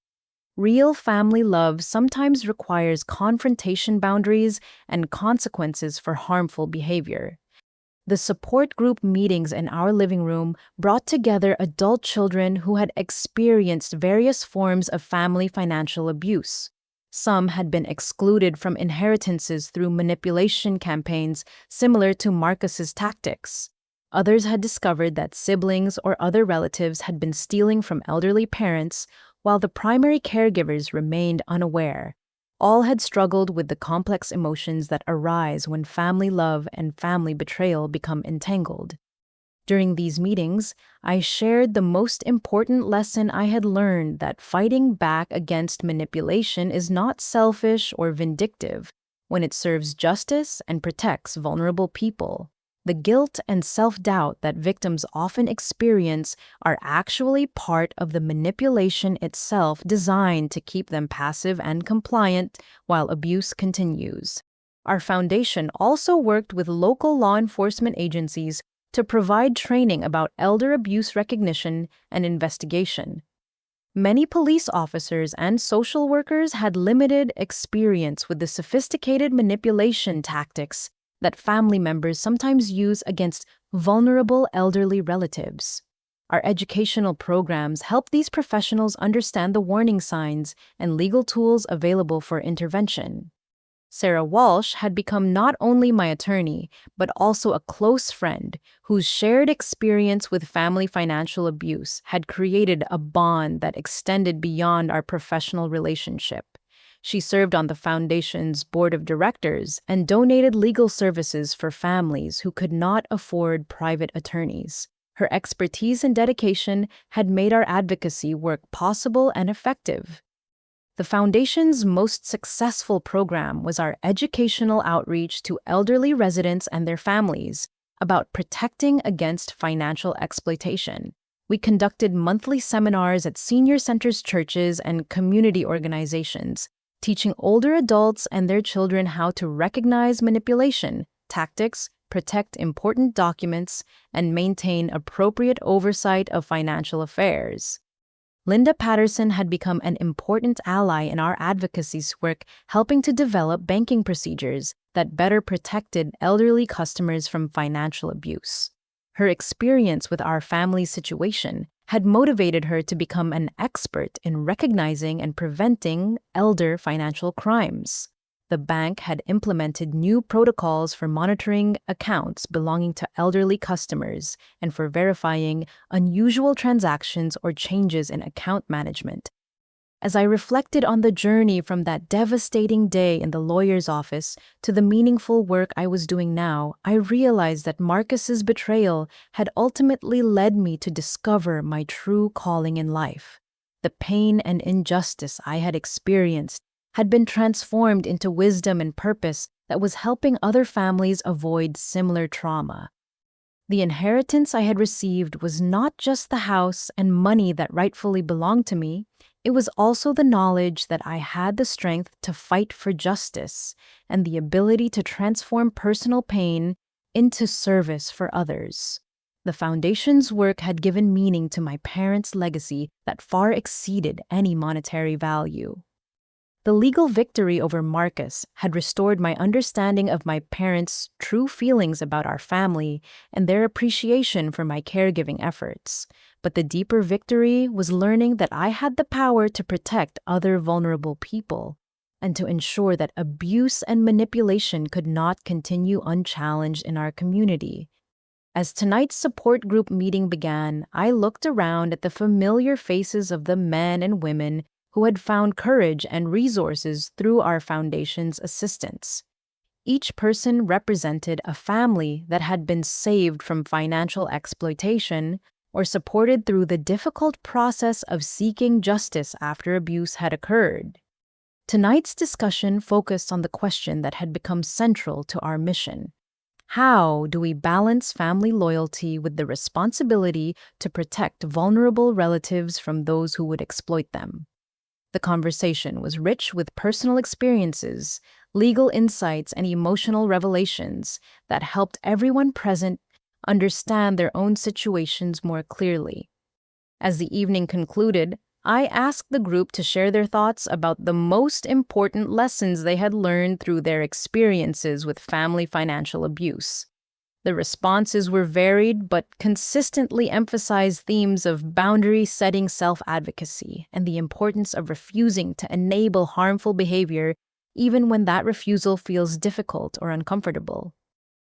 Real family love sometimes requires confrontation, boundaries, and consequences for harmful behavior. The support group meetings in our living room brought together adult children who had experienced various forms of family financial abuse. Some had been excluded from inheritances through manipulation campaigns similar to Marcus's tactics. Others had discovered that siblings or other relatives had been stealing from elderly parents, while the primary caregivers remained unaware. All had struggled with the complex emotions that arise when family love and family betrayal become entangled. During these meetings, I shared the most important lesson I had learned, that fighting back against manipulation is not selfish or vindictive when it serves justice and protects vulnerable people. The guilt and self-doubt that victims often experience are actually part of the manipulation itself, designed to keep them passive and compliant while abuse continues. Our foundation also worked with local law enforcement agencies to provide training about elder abuse recognition and investigation. Many police officers and social workers had limited experience with the sophisticated manipulation tactics that family members sometimes use against vulnerable elderly relatives. Our educational programs help these professionals understand the warning signs and legal tools available for intervention. Sarah Walsh had become not only my attorney, but also a close friend whose shared experience with family financial abuse had created a bond that extended beyond our professional relationship. She served on the foundation's board of directors and donated legal services for families who could not afford private attorneys. Her expertise and dedication had made our advocacy work possible and effective. The Foundation's most successful program was our educational outreach to elderly residents and their families about protecting against financial exploitation. We conducted monthly seminars at senior centers, churches, and community organizations, teaching older adults and their children how to recognize manipulation tactics, protect important documents, and maintain appropriate oversight of financial affairs. Linda Patterson had become an important ally in our advocacy work, helping to develop banking procedures that better protected elderly customers from financial abuse. Her experience with our family's situation had motivated her to become an expert in recognizing and preventing elder financial crimes. The bank had implemented new protocols for monitoring accounts belonging to elderly customers and for verifying unusual transactions or changes in account management. As I reflected on the journey from that devastating day in the lawyer's office to the meaningful work I was doing now, I realized that Marcus's betrayal had ultimately led me to discover my true calling in life. The pain and injustice I had experienced had been transformed into wisdom and purpose that was helping other families avoid similar trauma. The inheritance I had received was not just the house and money that rightfully belonged to me, it was also the knowledge that I had the strength to fight for justice and the ability to transform personal pain into service for others. The Foundation's work had given meaning to my parents' legacy that far exceeded any monetary value. The legal victory over Marcus had restored my understanding of my parents' true feelings about our family and their appreciation for my caregiving efforts. But the deeper victory was learning that I had the power to protect other vulnerable people and to ensure that abuse and manipulation could not continue unchallenged in our community. As tonight's support group meeting began, I looked around at the familiar faces of the men and women who had found courage and resources through our Foundation's assistance. Each person represented a family that had been saved from financial exploitation or supported through the difficult process of seeking justice after abuse had occurred. Tonight's discussion focused on the question that had become central to our mission. How do we balance family loyalty with the responsibility to protect vulnerable relatives from those who would exploit them? The conversation was rich with personal experiences, legal insights, and emotional revelations that helped everyone present understand their own situations more clearly. As the evening concluded, I asked the group to share their thoughts about the most important lessons they had learned through their experiences with family financial abuse. The responses were varied but consistently emphasized themes of boundary-setting self-advocacy and the importance of refusing to enable harmful behavior even when that refusal feels difficult or uncomfortable.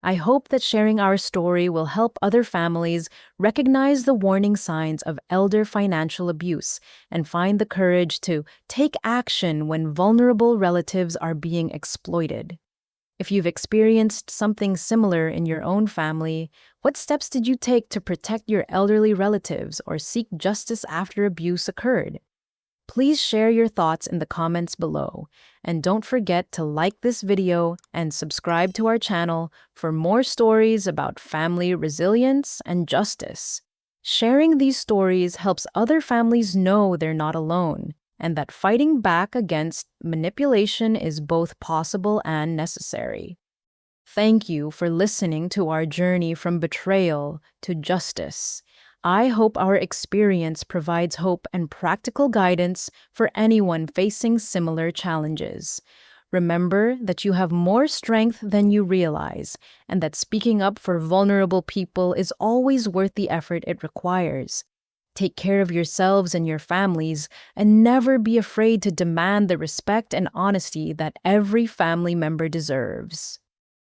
I hope that sharing our story will help other families recognize the warning signs of elder financial abuse and find the courage to take action when vulnerable relatives are being exploited. If you've experienced something similar in your own family, what steps did you take to protect your elderly relatives or seek justice after abuse occurred? Please share your thoughts in the comments below, and don't forget to like this video and subscribe to our channel for more stories about family resilience and justice. Sharing these stories helps other families know they're not alone, and that fighting back against manipulation is both possible and necessary. Thank you for listening to our journey from betrayal to justice. I hope our experience provides hope and practical guidance for anyone facing similar challenges. Remember that you have more strength than you realize, and that speaking up for vulnerable people is always worth the effort it requires. Take care of yourselves and your families, and never be afraid to demand the respect and honesty that every family member deserves.